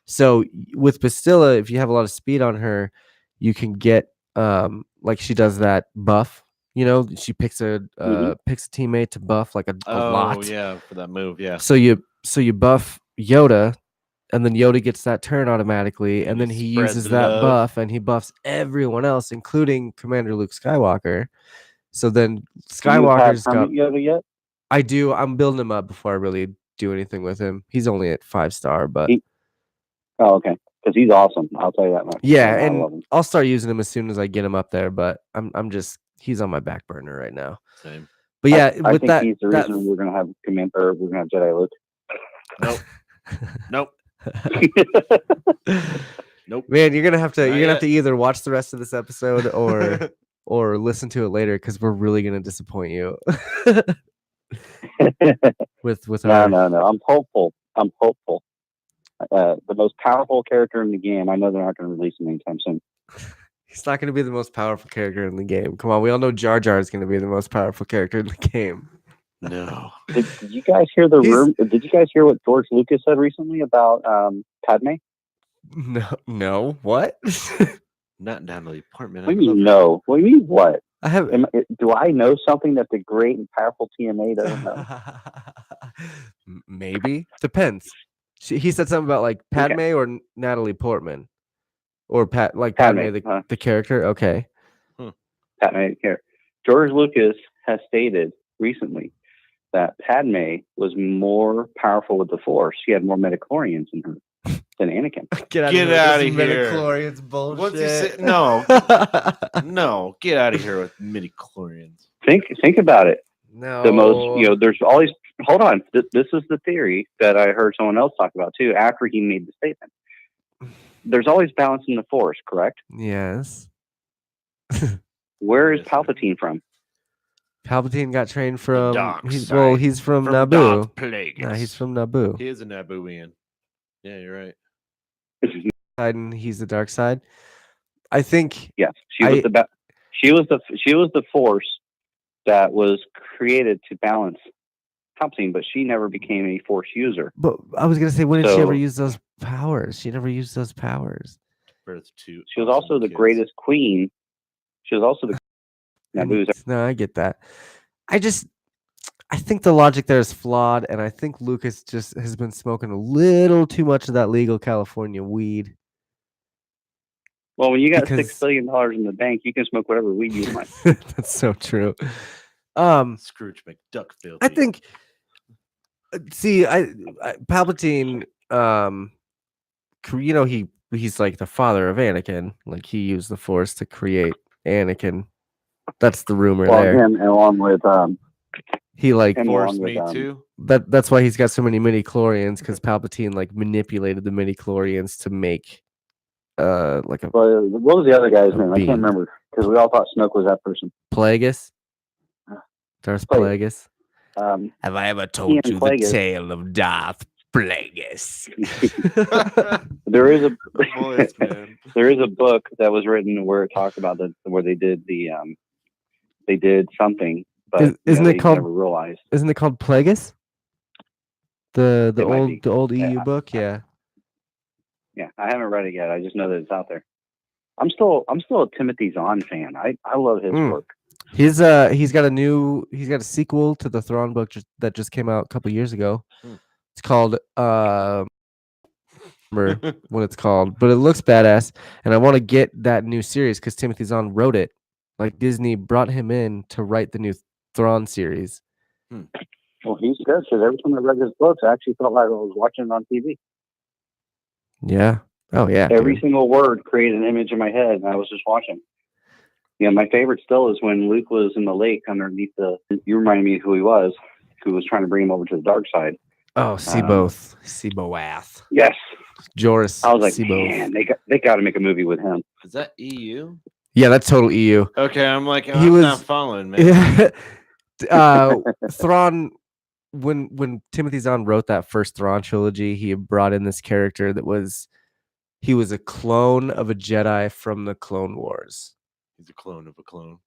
So with Bastilla, if you have a lot of speed on her, you can get like she does that buff. You know, she picks a teammate to buff like a lot. Yeah, for that move. Yeah. So you buff Yoda, and then Yoda gets that turn automatically, and then he he spreads uses the that love. buff, and he buffs everyone else, including Commander Luke Skywalker. So then Do you have Skywalker's got. Hermit Yoda yet? I do. I'm building him up before I really do anything with him. He's only at 5-star, but Oh, okay. Because he's awesome. I'll tell you that much. yeah, I and love him. I'll start using him as soon as I get him up there. But I'm just he's on my back burner right now. Same. But yeah, I with think that, he's the reason we're gonna have Commander. We're gonna have Jedi Luke. Nope. Nope. man, you're gonna have to Not have yet. to either watch the rest of this episode or listen to it later because we're really gonna disappoint you with our. No. I'm hopeful. The most powerful character in the game. I know they're not going to release him anytime soon. He's not going to be the most powerful character in the game. Come on, we all know Jar Jar is going to be the most powerful character in the game. No. Did you guys hear the He's- room? Did you guys hear what George Lucas said recently about Padme? No, what? Not Natalie Portman. What do you mean no? What do you mean what? I have. Do I know something that the great and powerful TMA doesn't know? Maybe depends. He said something about like Padme or Natalie Portman, or Padme the character. Okay. Padme here. George Lucas has stated recently that Padme was more powerful with the Force. She had more midichlorians in her than Anakin. Get Get outta here. Midichlorians bullshit. What's he say? No. No. Get out of here with midi-chlorians. Think about it. No. The most, there's always, hold on. This is the theory that I heard someone else talk about too after he made the statement. There's always balance in the force, correct? Yes. Where is Yes, Palpatine from? Palpatine got trained from. dark He's side. from From Naboo. Darth Plagueis. No, he's from Naboo. He is a Nabooian. Yeah, you're right. And he's the dark side. I think. Yes, she was the force that was created to balance Palpatine, but she never became a force user. But I was gonna say, when did she ever So- use those powers? She never used those powers. Birth two. She was also the greatest queen. She was also the Naboo's. No, I get that. I think the logic there is flawed, and I think Lucas just has been smoking a little too much of that legal California weed. Well, when you got Because- $6 billion in the bank, you can smoke whatever weed you want. That's so true. Scrooge McDuck filthy. I think. See, Palpatine. He's like the father of Anakin. Like he used the Force to create Anakin. That's the rumor Well, there. him along with He like him Force along with, me too. that's why he's got so many midi-chlorians, because Palpatine like manipulated the midi-chlorians to make like a Well, what was the other guy's A name? I bean. can't remember because we all thought Snoke was that person. Plagueis. Darth Plagueis. Plagueis. Have I ever told Ian you the Plagueis. tale of Darth Plagueis? There is a The voice, man. there is a book that was written where it talked about where they did they did something, but Isn't it they called- never realized. Isn't it called Plagueis? The It might be. old EU Yeah. book, yeah. Yeah, I haven't read it yet. I just know that it's out there. I'm still a Timothy Zahn fan. I love his work. He's got a sequel to the Thrawn book that just came out a couple years ago. It's called remember what it's called, but it looks badass, and I want to get that new series because Timothy Zahn wrote it. Like Disney brought him in to write the new Thrawn series. Well, he's good because every time I read his books, I actually felt like I was watching it on TV. Yeah. Oh yeah. Every dude. single word created an image in my head, and I was just watching. My favorite still is when Luke was in the lake underneath you reminded me of who he was trying to bring him over to the dark side. Oh, Seaboth. Seaboath. Yes. Joris. I was like, Seaboth. man, they got to make a movie with him. Is that EU? Yeah, that's total EU. Okay, I'm like, He I'm was- not following, man. Thrawn, when Timothy Zahn wrote that first Thrawn trilogy, he brought in this character that was a clone of a Jedi from the Clone Wars. He's a clone of a clone.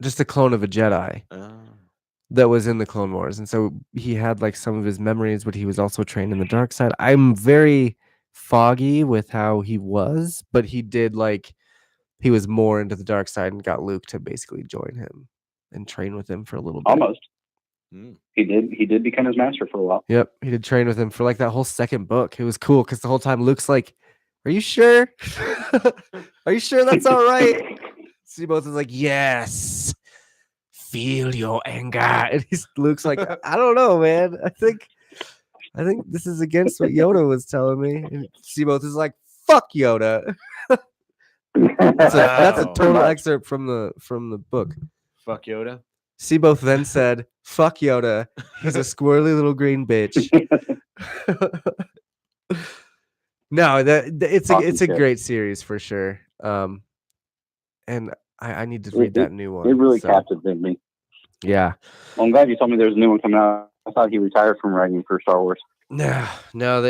Just a clone of a Jedi that was in the Clone Wars. And so he had like some of his memories, but he was also trained in the dark side. I'm very foggy with how he was, but he was more into the dark side and got Luke to basically join him and train with him for a little bit. Almost. He did become his master for a while. Yep, he did train with him for like that whole second book. It was cool because the whole time Luke's like, "Are you sure? Are you sure that's all right?" Seaboth is like, "Yes, feel your anger." And Luke's like, "I don't know, man. I think this is against what Yoda was telling me." And Seaboth is like, "Fuck Yoda." That's a Wow. total excerpt from the book. Fuck Yoda. Seaboth then said, "Fuck Yoda. He's a squirrely little green bitch." No, it's Awesome a shit. great series for sure. And I need to read that new one. It really so, captivated me. Yeah. Well, I'm glad you told me there's a new one coming out. I thought he retired from writing for Star Wars. No,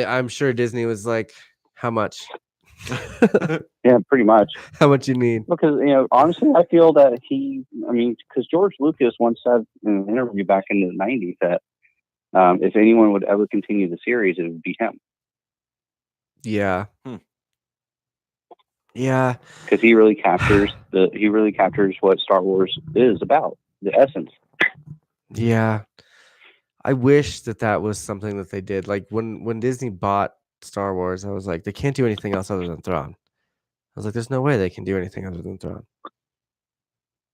I'm sure Disney was like, "How much? Yeah, pretty much. How much you need?" Because, honestly, I feel that because George Lucas once said in an interview back in the 90s that if anyone would ever continue the series, it would be him. Yeah. Yeah. Because he really captures what Star Wars is about, the essence. Yeah. I wish that was something that they did. Like when Disney bought Star Wars, I was like, they can't do anything else other than Thrawn. I was like, there's no way they can do anything other than Thrawn.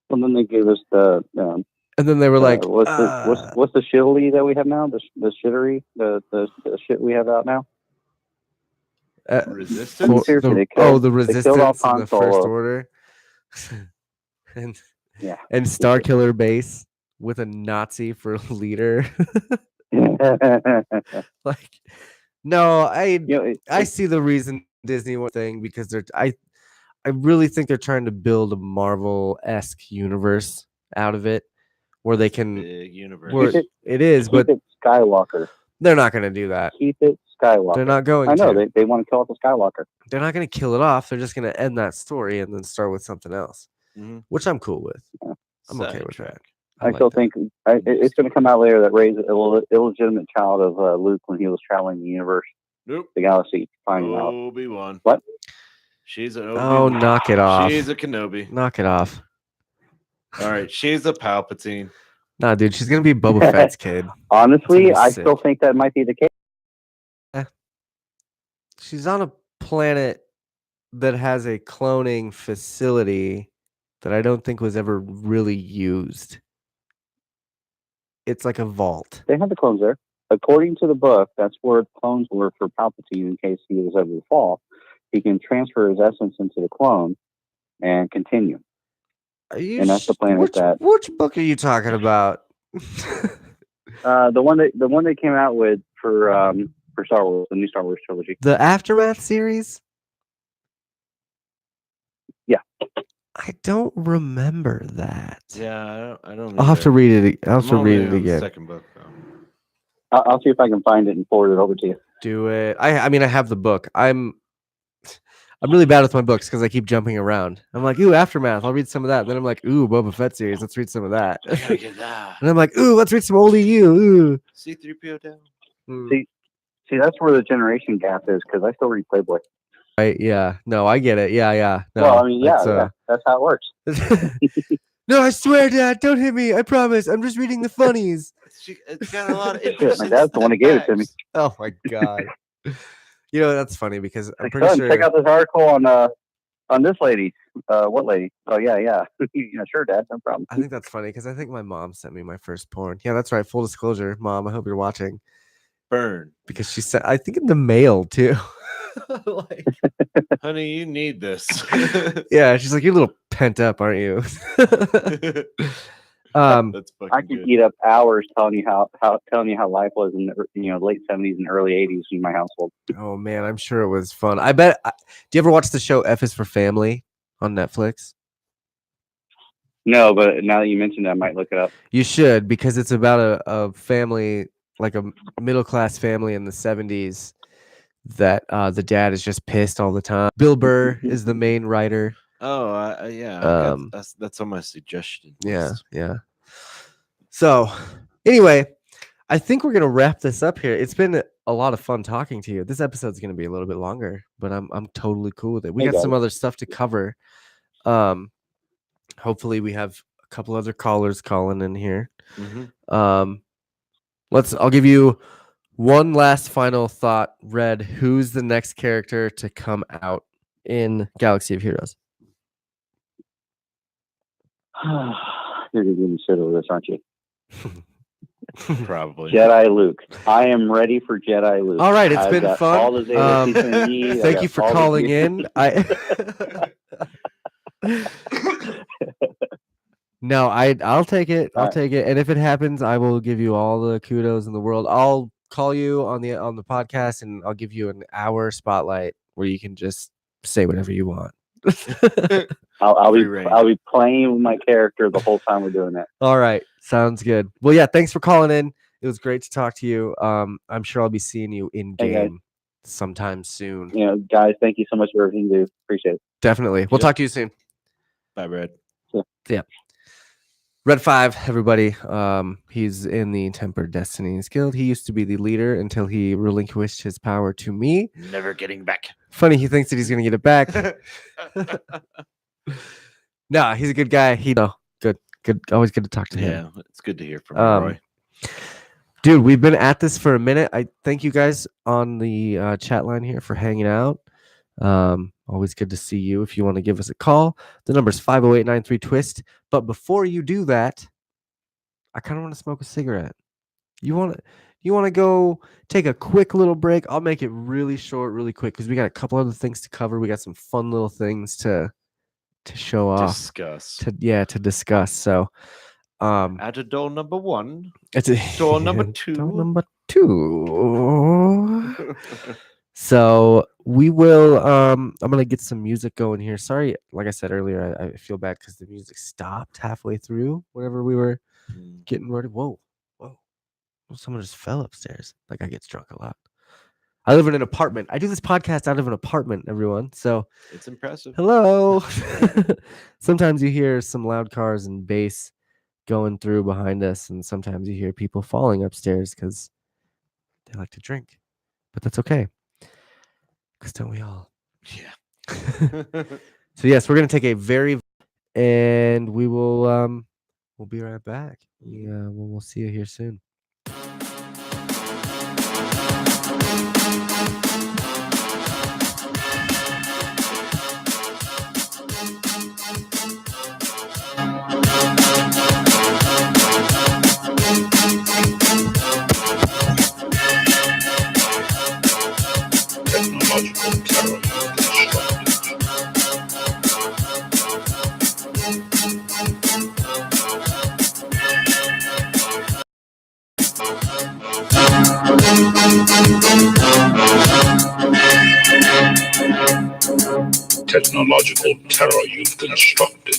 And then they gave us the And then they were like, what's the shittily that we have now? The shittery, the shit we have out now. Resistance. The Resistance off and Han the First Solo. Order, and Yeah. and Star Killer Base, with a Nazi for leader. Like, no, I see the reason Disney one thing because I really think they're trying to build a Marvel-esque universe out of it where they can Big universe. where it is, keep but it Skywalker. they're not going to do that. Keep it Skywalker. They're not going I know to. they want to kill off the Skywalker. They're not going to kill it off. They're just going to end that story and then start with something else, which I'm cool with. Yeah. I'm okay with that. I still think it's going to come out later that Rey's an illegitimate child of Luke when he was traveling the universe, Nope. the galaxy, finding out. Obi-Wan. What? She's an Oh, Obi-Wan. knock it off. She's a Kenobi. Knock it off. All right, she's a Palpatine. Nah, dude, she's gonna be Boba Fett's kid. Honestly, I still think that might be the case. She's on a planet that has a cloning facility that I don't think was ever really used. It's like a vault. They had the clones there. According to the book, that's where the clones were for Palpatine in case he was ever to fall. He can transfer his essence into the clone and continue. And that's the planet which book are you talking about? The one they came out with for Star Wars, the new Star Wars trilogy. The Aftermath series? Yeah. I don't remember that. Yeah, I don't. I'll have to read it. I'll have to read it again. Second book. I'll see if I can find it and forward it over to you. Do it. I mean, I have the book. I'm really bad with my books because I keep jumping around. I'm like, ooh, Aftermath. I'll read some of that. Then I'm like, ooh, Boba Fett series. Let's read some of that. I gotta get that. And I'm like, ooh, let's read some old EU. Ooh. C-3PO down. See, that's where the generation gap is because I still read Playboy. Right? Yeah. No, I get it. Yeah. No, well, I mean, that's how it works. No, I swear, Dad, don't hit me. I promise. I'm just reading the funnies. It's got a lot of Shit, my dad's the one who gave it to me. Oh my god. You know, that's funny because I'm Like, pretty sure. Check out this article on this lady. What lady? Oh yeah. Yeah, sure, Dad, no problem. I think that's funny because I think my mom sent me my first porn. Yeah, that's right. Full disclosure, Mom. I hope you're watching. Burn. Because she sent, I think in the mail too. Like, honey, you need this. Yeah, she's like, you're a little pent up, aren't you? That's fucking I could eat up hours telling you how life was in the late 70s and early 80s in my household. Oh man, I'm sure it was fun. I bet. Do you ever watch the show F is for Family on Netflix? No, but now that you mentioned it, I might look it up. You should, because it's about a family, like a middle class family in the 70s that the dad is just pissed all the time. Bill Burr is the main writer. Oh, yeah. That's on my suggestion list. Yeah. So, anyway, I think we're gonna wrap this up here. It's been a lot of fun talking to you. This episode's gonna be a little bit longer, but I'm totally cool with it. We got some other stuff to cover. Hopefully, we have a couple other callers calling in here. Mm-hmm. I'll give you one last final thought. Red, who's the next character to come out in Galaxy of Heroes? You're gonna give me shit over this, aren't you? Probably. Jedi Luke. I am ready for Jedi Luke. All right, it's been fun. Thank you for calling in. No, I'll take it. I'll take it. And if it happens, I will give you all the kudos in the world. I'll call you on the podcast and I'll give you an hour spotlight where you can just say whatever you want. I'll be playing with my character the whole time we're doing that. All right, sounds good. Well, yeah, thanks for calling in. It was great to talk to you. I'm sure I'll be seeing you in game sometime soon. Guys, thank you so much for everything you do. Appreciate it. Definitely. We'll talk to you soon. Bye, Red. Yeah. Red 5, everybody. He's in the Tempered Destinies Guild. He used to be the leader until he relinquished his power to me. Never getting back. Funny, he thinks that he's gonna get it back. Nah, he's a good guy. Good. Always good to talk to him. Yeah, it's good to hear from you, Roy. Dude, we've been at this for a minute. I thank you guys on the chat line here for hanging out. Always good to see you. If you want to give us a call, the number is 508-93-TWIST. But before you do that, I kind of want to smoke a cigarette. You want to go take a quick little break? I'll make it really short, really quick, because we got a couple other things to cover. We got some fun little things to show off. Discuss. To discuss. So At door number 1. It's Door number Door 2. number 2. So we will. I'm gonna get some music going here. Sorry, like I said earlier, I feel bad because the music stopped halfway through whenever we were getting ready. Whoa. Someone just fell upstairs. Like I get drunk a lot. I live in an apartment. I do this podcast out of an apartment, everyone. So It's impressive. hello. Sometimes you hear some loud cars and bass going through behind us, and sometimes you hear people falling upstairs because they like to drink. But that's okay. Because don't we all? Yeah. So yes, we're gonna take a and we will we'll be right back. We'll see you here soon. Technological terror Technological terror you've constructed.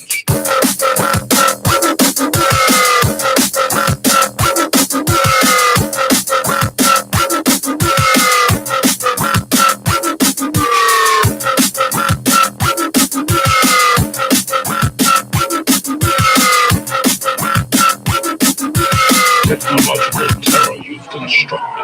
Technological terror you've constructed.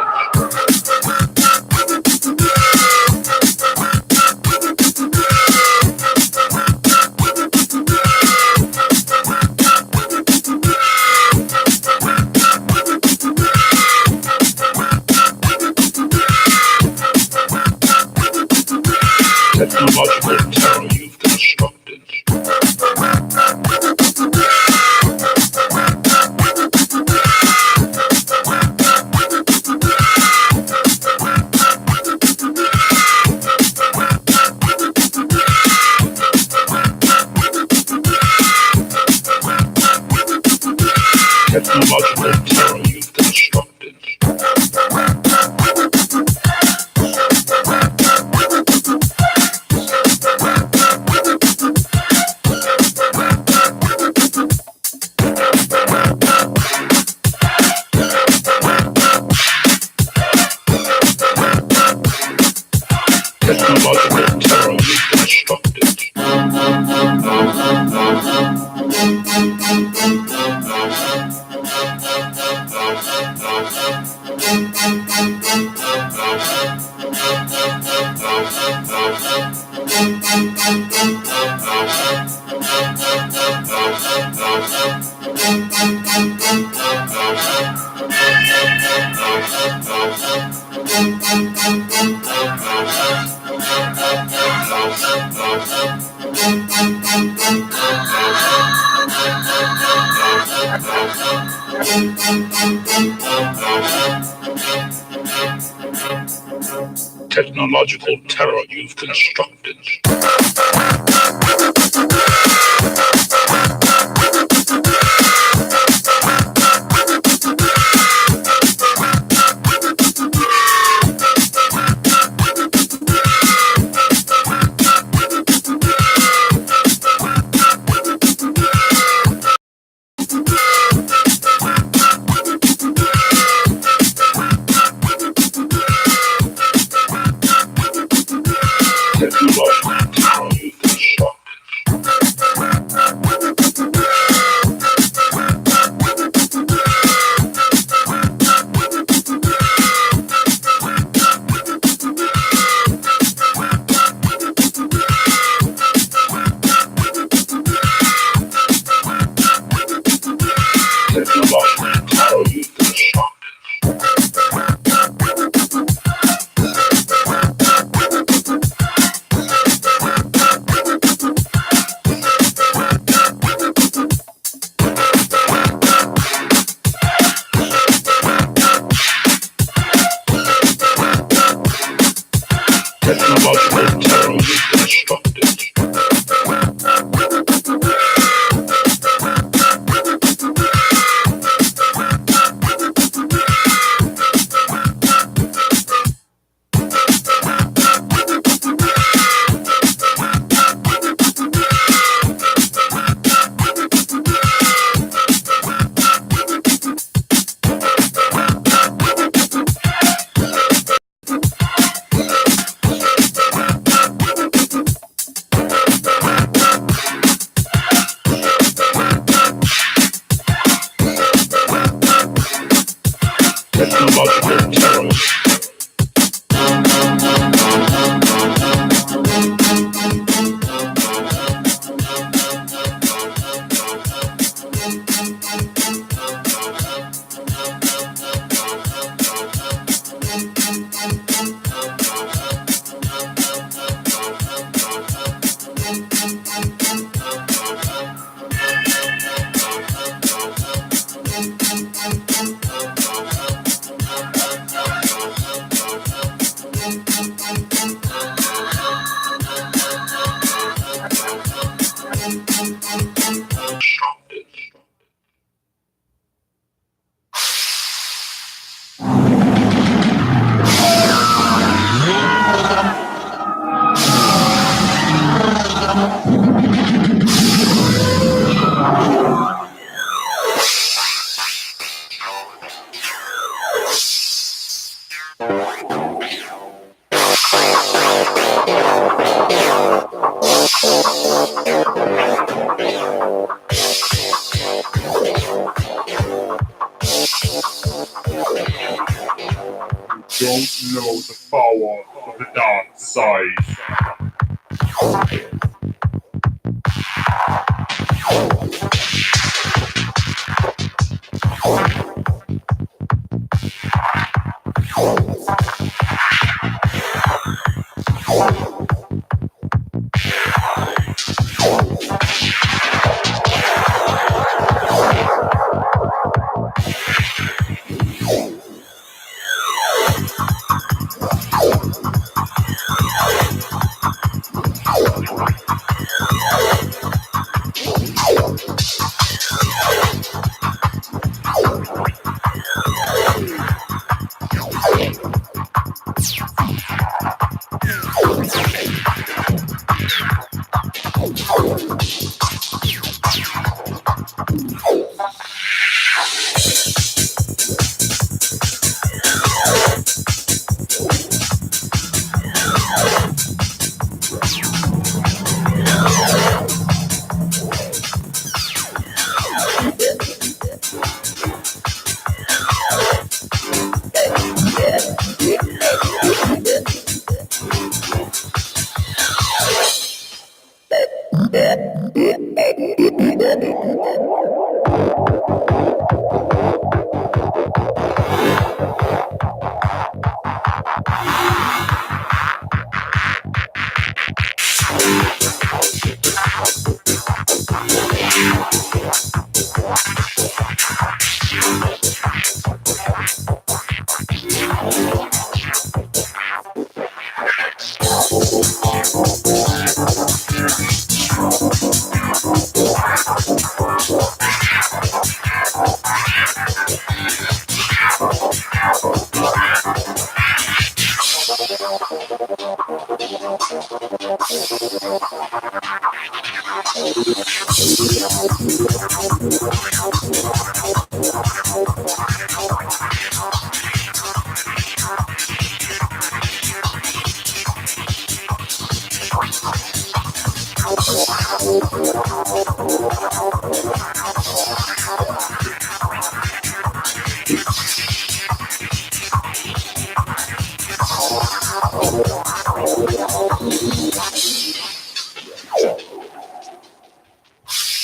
Technological terror you've constructed. Technological terror you've constructed. Technological terror you've constructed. Technological terror you've constructed. Technological terror you've constructed. Technological terror you've constructed. Technological terror you've constructed. Don't know the power of the dark side.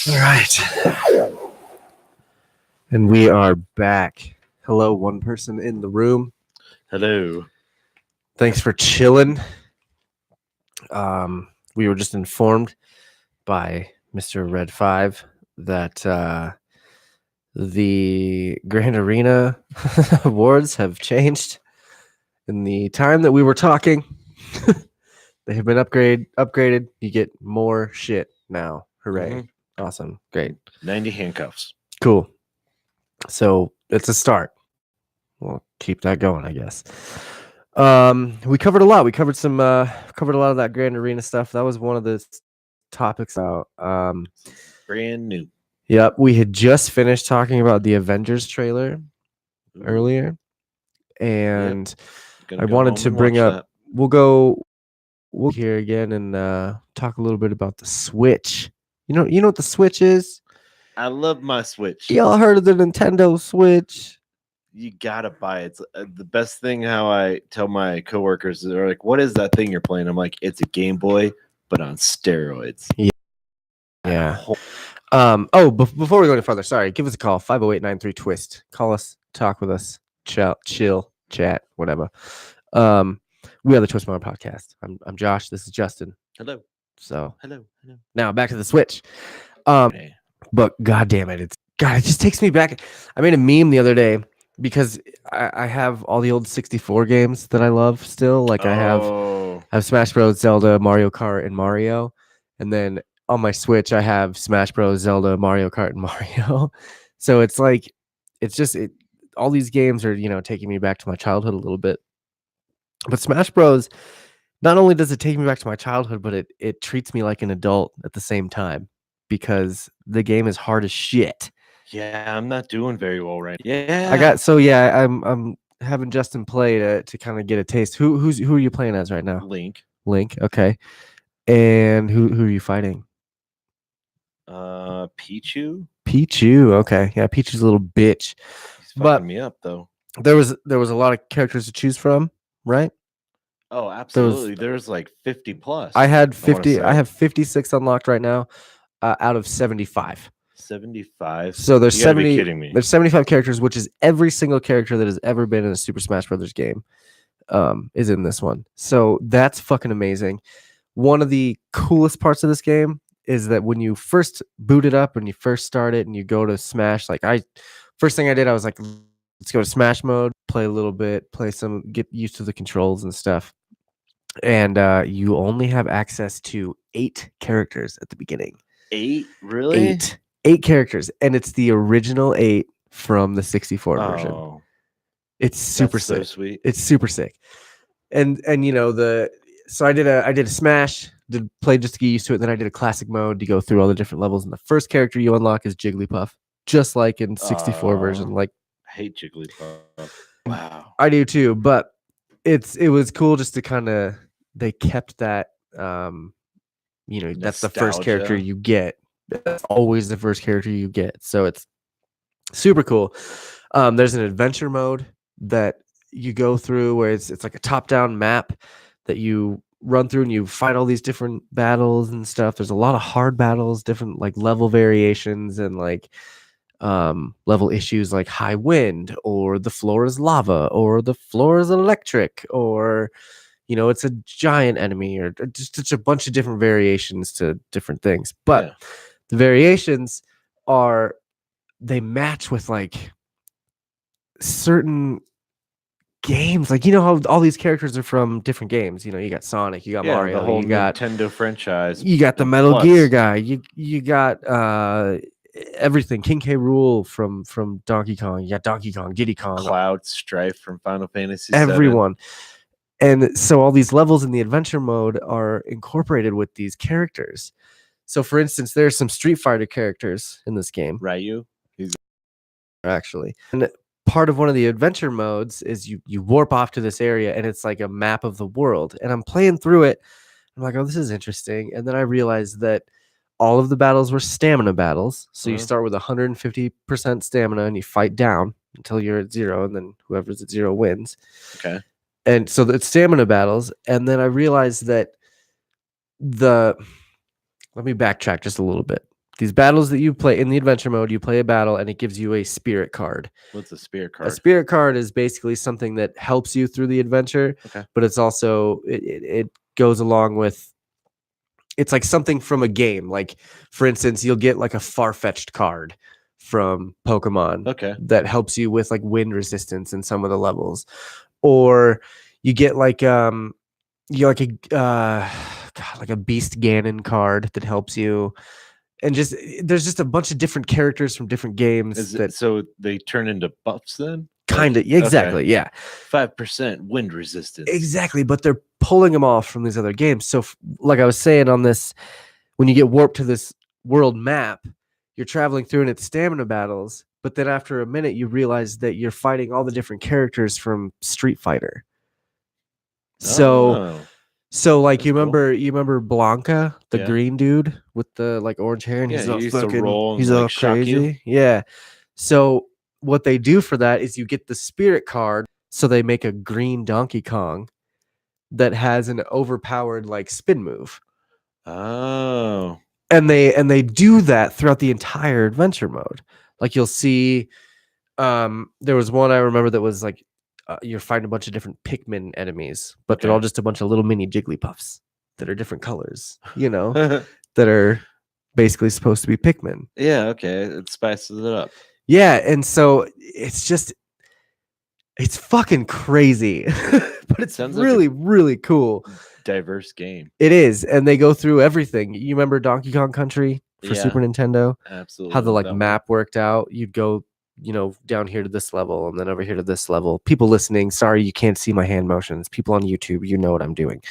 All right. And we are back. Hello, one person in the room. Hello. Thanks for chilling. We were just informed by Mr. Red 5 that the Grand Arena awards have changed in the time that we were talking. They have been upgraded. You get more shit now. Hooray. Mhm. Awesome. Great. 90 handcuffs. Cool. So it's a start. We'll keep that going, I guess. We covered a lot. We covered some covered a lot of that Grand Arena stuff. That was one of the topics out. Brand new. Yep, we had just finished talking about the Avengers trailer Ooh, earlier, and gonna I go wanted home to and bring watch up. that. We'll here again and talk a little bit about the Switch. You know what the Switch is? I love my Switch. Y'all heard of the Nintendo Switch? You gotta buy it. It's the best thing. How I tell my coworkers, they're like, "What is that thing you're playing?" I'm like, "It's a Game Boy, but on steroids." Yeah. Before we go any further, sorry, give us a call 508-93-TWIST. Call us, talk with us, chill, chat, whatever. We are the Twist Mode podcast. I'm Josh. This is Justin. Hello. So Hello. now back to the Switch. Hey. But god damn it, it just takes me back. I made a meme the other day because I have all the old 64 games that I love still. Like I have Smash Bros, Zelda, Mario Kart, and Mario. And then on my Switch, I have Smash Bros, Zelda, Mario Kart, and Mario. So it's like all these games are, taking me back to my childhood a little bit. But Smash Bros, not only does it take me back to my childhood, but it treats me like an adult at the same time because the game is hard as shit. Yeah, I'm not doing very well right. Yeah, I'm having Justin play to kind of get a taste. Who are you playing as right now? Link. Link. Okay. And who are you fighting? Pichu. Pichu. Okay, yeah, Pichu's a little bitch. He's But fucking me up though. there was a lot of characters to choose from, right? Oh, There was absolutely. There's like 50 plus. I had I wanna 50. I say. have 56 unlocked right now, out of 75. 75. So there's You gotta be 70. kidding me. There's 75 characters, which is every single character that has ever been in a Super Smash Brothers game, is in this one. So that's fucking amazing. One of the coolest parts of this game is that when you first boot it up, when you first start it, and you go to Smash, first thing I did, I was like, let's go to Smash mode, play a little bit, get used to the controls and stuff. And you only have access to 8 characters at the beginning. 8? Really? 8 characters, and it's the original 8 from the 64 version. Oh, It's super that's so sick. sweet. It's super sick. And you know, so I did a Smash, did play just to get used to it. Then I did a classic mode to go through all the different levels. And the first character you unlock is Jigglypuff, just like in 64 version. Like, I hate Jigglypuff. Wow. I do too, but it was cool just to kind of, they kept that, that's the first character Nostalgia. you get. That's always the first character you get. So it's super cool. There's an adventure mode that you go through where it's like a top-down map that you run through and you fight all these different battles and stuff. There's a lot of hard battles, different like level variations and like level issues like high wind or the floor is lava or the floor is electric or it's a giant enemy or just a bunch of different variations to different things. But Yeah. the variations they match with like certain games, like how all these characters are from different games. You got Sonic, you got Yeah, Mario, the whole you got Nintendo franchise. you got the and Metal plus Gear guy, you got everything. King K. Rool from Donkey Kong, you got Donkey Kong, Diddy Kong, Cloud Strife from Final Fantasy VII. everyone. And so all these levels in the adventure mode are incorporated with these characters. So for instance, there's some Street Fighter characters in this game. Ryu. Actually. And part of one of the adventure modes is you warp off to this area and it's like a map of the world. And I'm playing through it. I'm like, oh, this is interesting. And then I realized that all of the battles were stamina battles. So you start with 150% stamina and you fight down until you're at 0, and then whoever's at 0 wins. Okay. And so it's stamina battles. And then I realized that let me backtrack just a little bit. These battles that you play in the adventure mode, you play a battle and it gives you a spirit card. What's a spirit card? A spirit card is basically something that helps you through the adventure, Okay. but it's also it goes along with, it's like something from a game. Like for instance, you'll get like a Farfetch'd card from Pokemon that helps you with like wind resistance in some of the levels, or you get like like a Beast Ganon card that helps you. And there's just a bunch of different characters from different games so they turn into buffs then? Kind of, exactly, okay. yeah. 5% wind resistance. Exactly, but they're pulling them off from these other games. So like I was saying on this, when you get warped to this world map, you're traveling through and it's stamina battles, but then after a minute you realize that you're fighting all the different characters from Street Fighter. So like that's you remember Blanca, the green dude with the like orange hair, and he he's all used to fucking, roll and he's like all shock you? crazy. Yeah. So what they do for that is you get the spirit card. So they make a green Donkey Kong that has an overpowered like spin move. Oh. And they do that throughout the entire adventure mode. Like you'll see, there was one I remember that was like, you're fighting a bunch of different Pikmin enemies, but they're all just a bunch of little mini Jigglypuffs that are different colors, that are basically supposed to be Pikmin. Yeah, okay. It spices it up. Yeah, and so it's fucking crazy, but it's really, really cool. Diverse game. It is, and they go through everything. You remember Donkey Kong Country for Super Nintendo? Absolutely. How the like map worked out. You'd go, down here to this level and then over here to this level. People listening, sorry you can't see my hand motions. People on YouTube, you know what I'm doing.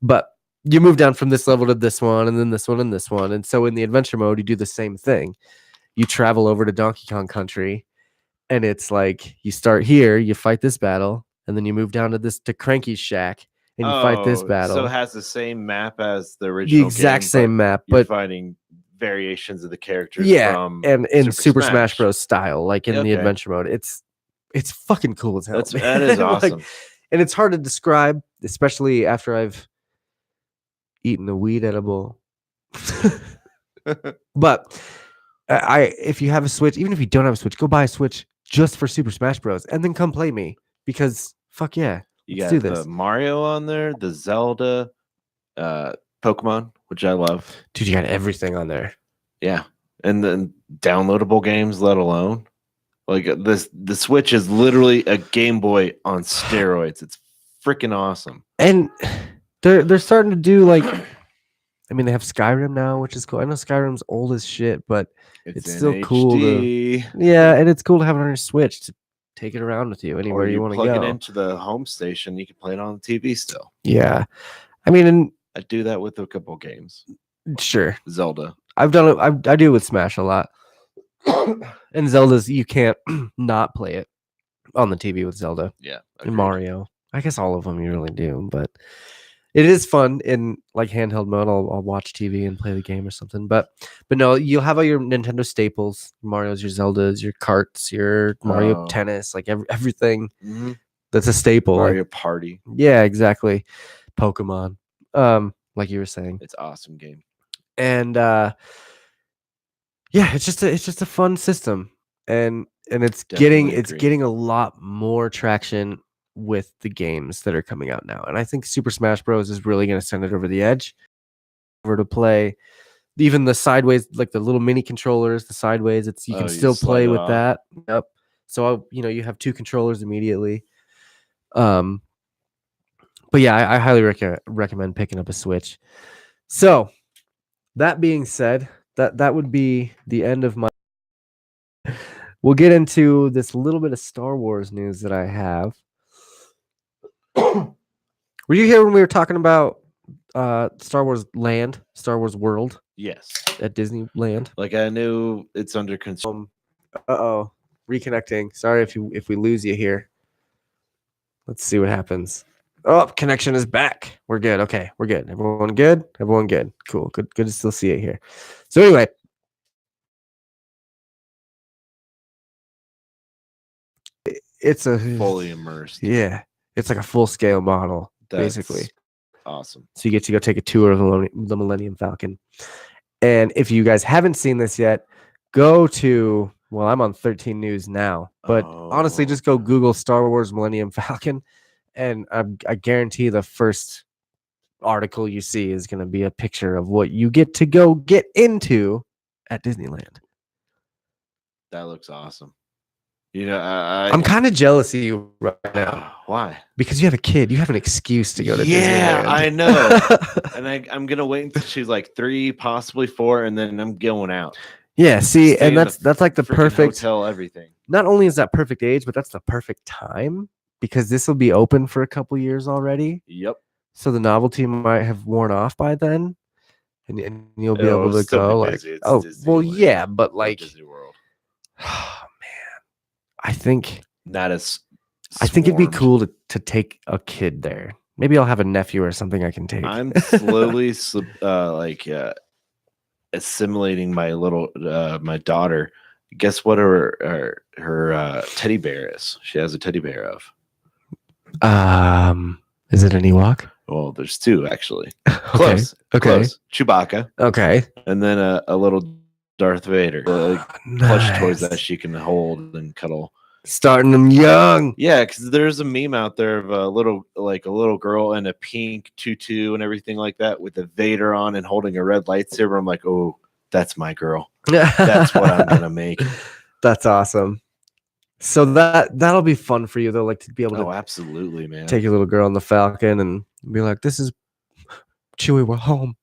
But you move down from this level to this one and then this one and this one. And so in the adventure mode, you do the same thing. You travel over to Donkey Kong Country and it's like you start here, you fight this battle, and then you move down to Cranky's shack and you fight this battle. So it has the same map as the The original exact game, same map, you're but fighting variations of the characters from and in Super Smash Bros. Style, like in the Okay. adventure mode. It's fucking cool as hell. That is man. awesome. And it's hard to describe, especially after I've eaten a weed edible. But if you have a Switch, even if you don't have a Switch, go buy a Switch just for Super Smash Bros. And then come play me, because fuck yeah, You let's got do this. the Mario on there, the Zelda, Pokemon, which I love. Dude, you got everything on there. Yeah, and then downloadable games, let alone like the Switch is literally a Game Boy on steroids. It's freaking awesome. And they're starting to do like, I mean, they have Skyrim now, which is cool. I know Skyrim's old as shit, but it's in still cool to, HD. yeah, and it's cool to have it on your Switch to take it around with you Or anywhere you want to plug go. it into the home station, you can play it on the TV still. Yeah, I mean, and I do that with a couple games. sure, Zelda. I've done it. I do it with Smash a lot. And Zelda's, you can't not play it on the TV with Zelda. Yeah. And Mario. I guess all of them you really do, but it is fun in like handheld mode. I'll watch TV and play the game or something. But no, you'll have all your Nintendo staples: Mario's, your Zeldas, your karts, your Mario Tennis, like everything that's a staple. Mario Like, Party. yeah, exactly. Pokemon. Like you were saying. It's an awesome game. And yeah, it's just a fun system. And it's getting a lot more traction with the games that are coming out now. And I think Super Smash Bros. Is really going to send it over the edge. Over to play even the sideways, like the little mini controllers, the sideways, you can still play with that. Yep. So you have two controllers immediately. But yeah, I highly recommend picking up a Switch. So that being said, that would be the end of my. We'll get into this little bit of Star Wars news that I have. Were you here when we were talking about Star Wars Land, Star Wars World? Yes. At Disneyland. Like I knew it's under construction. Reconnecting. Sorry if we lose you here. Let's see what happens. Oh, connection is back. We're good. Okay, we're good. Everyone good? Everyone good. Cool. Good to still see it here. So anyway. It's a fully immersed. Yeah. It's like a full scale model, basically. Awesome. So you get to go take a tour of the Millennium Falcon. And if you guys haven't seen this yet, go to, well, I'm on 13 News now, but honestly, just go Google Star Wars Millennium Falcon, and I guarantee the first article you see is going to be a picture of what you get to go get into at Disneyland. That looks awesome. You know, I'm kind of jealous of you right now. Why? Because you have a kid. You have an excuse to go to Disneyland. Yeah, I know. And I'm gonna wait until she's like 3, possibly 4, and then I'm going out. Yeah, see, and that's like the perfect hotel, everything. Not only is that perfect age, but that's the perfect time, because this will be open for a couple years already. Yep. So the novelty might have worn off by then, and you'll be able to go like, well, yeah, but like Disney World. Oh man, I think it'd be cool to take a kid there. Maybe I'll have a nephew or something I can take. I'm slowly assimilating my daughter. Guess what her teddy bear is? She has a teddy bear of. Is it an Ewok? Well, there's 2 actually. Close. Okay. Close. Chewbacca. Okay. And then a little Darth Vader. Plush toys that she can hold and cuddle. Starting them young. Yeah, because there's a meme out there of a little girl in a pink tutu and everything like that with a Vader on and holding a red lightsaber. I'm like, oh, that's my girl. That's what I'm gonna make. That's awesome. So that'll be fun for you though, like to be able to absolutely, man. Take your little girl on the Falcon and be like, this is Chewie, we're home.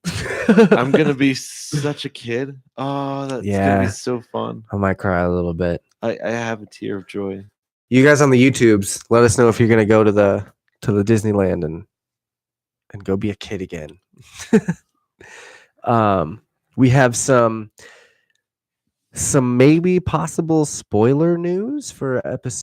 I'm gonna be such a kid. Oh, that's gonna be so fun. I might cry a little bit. I have a tear of joy. You guys on the YouTubes, let us know if you're gonna go to the Disneyland and go be a kid again. We have some maybe possible spoiler news for episode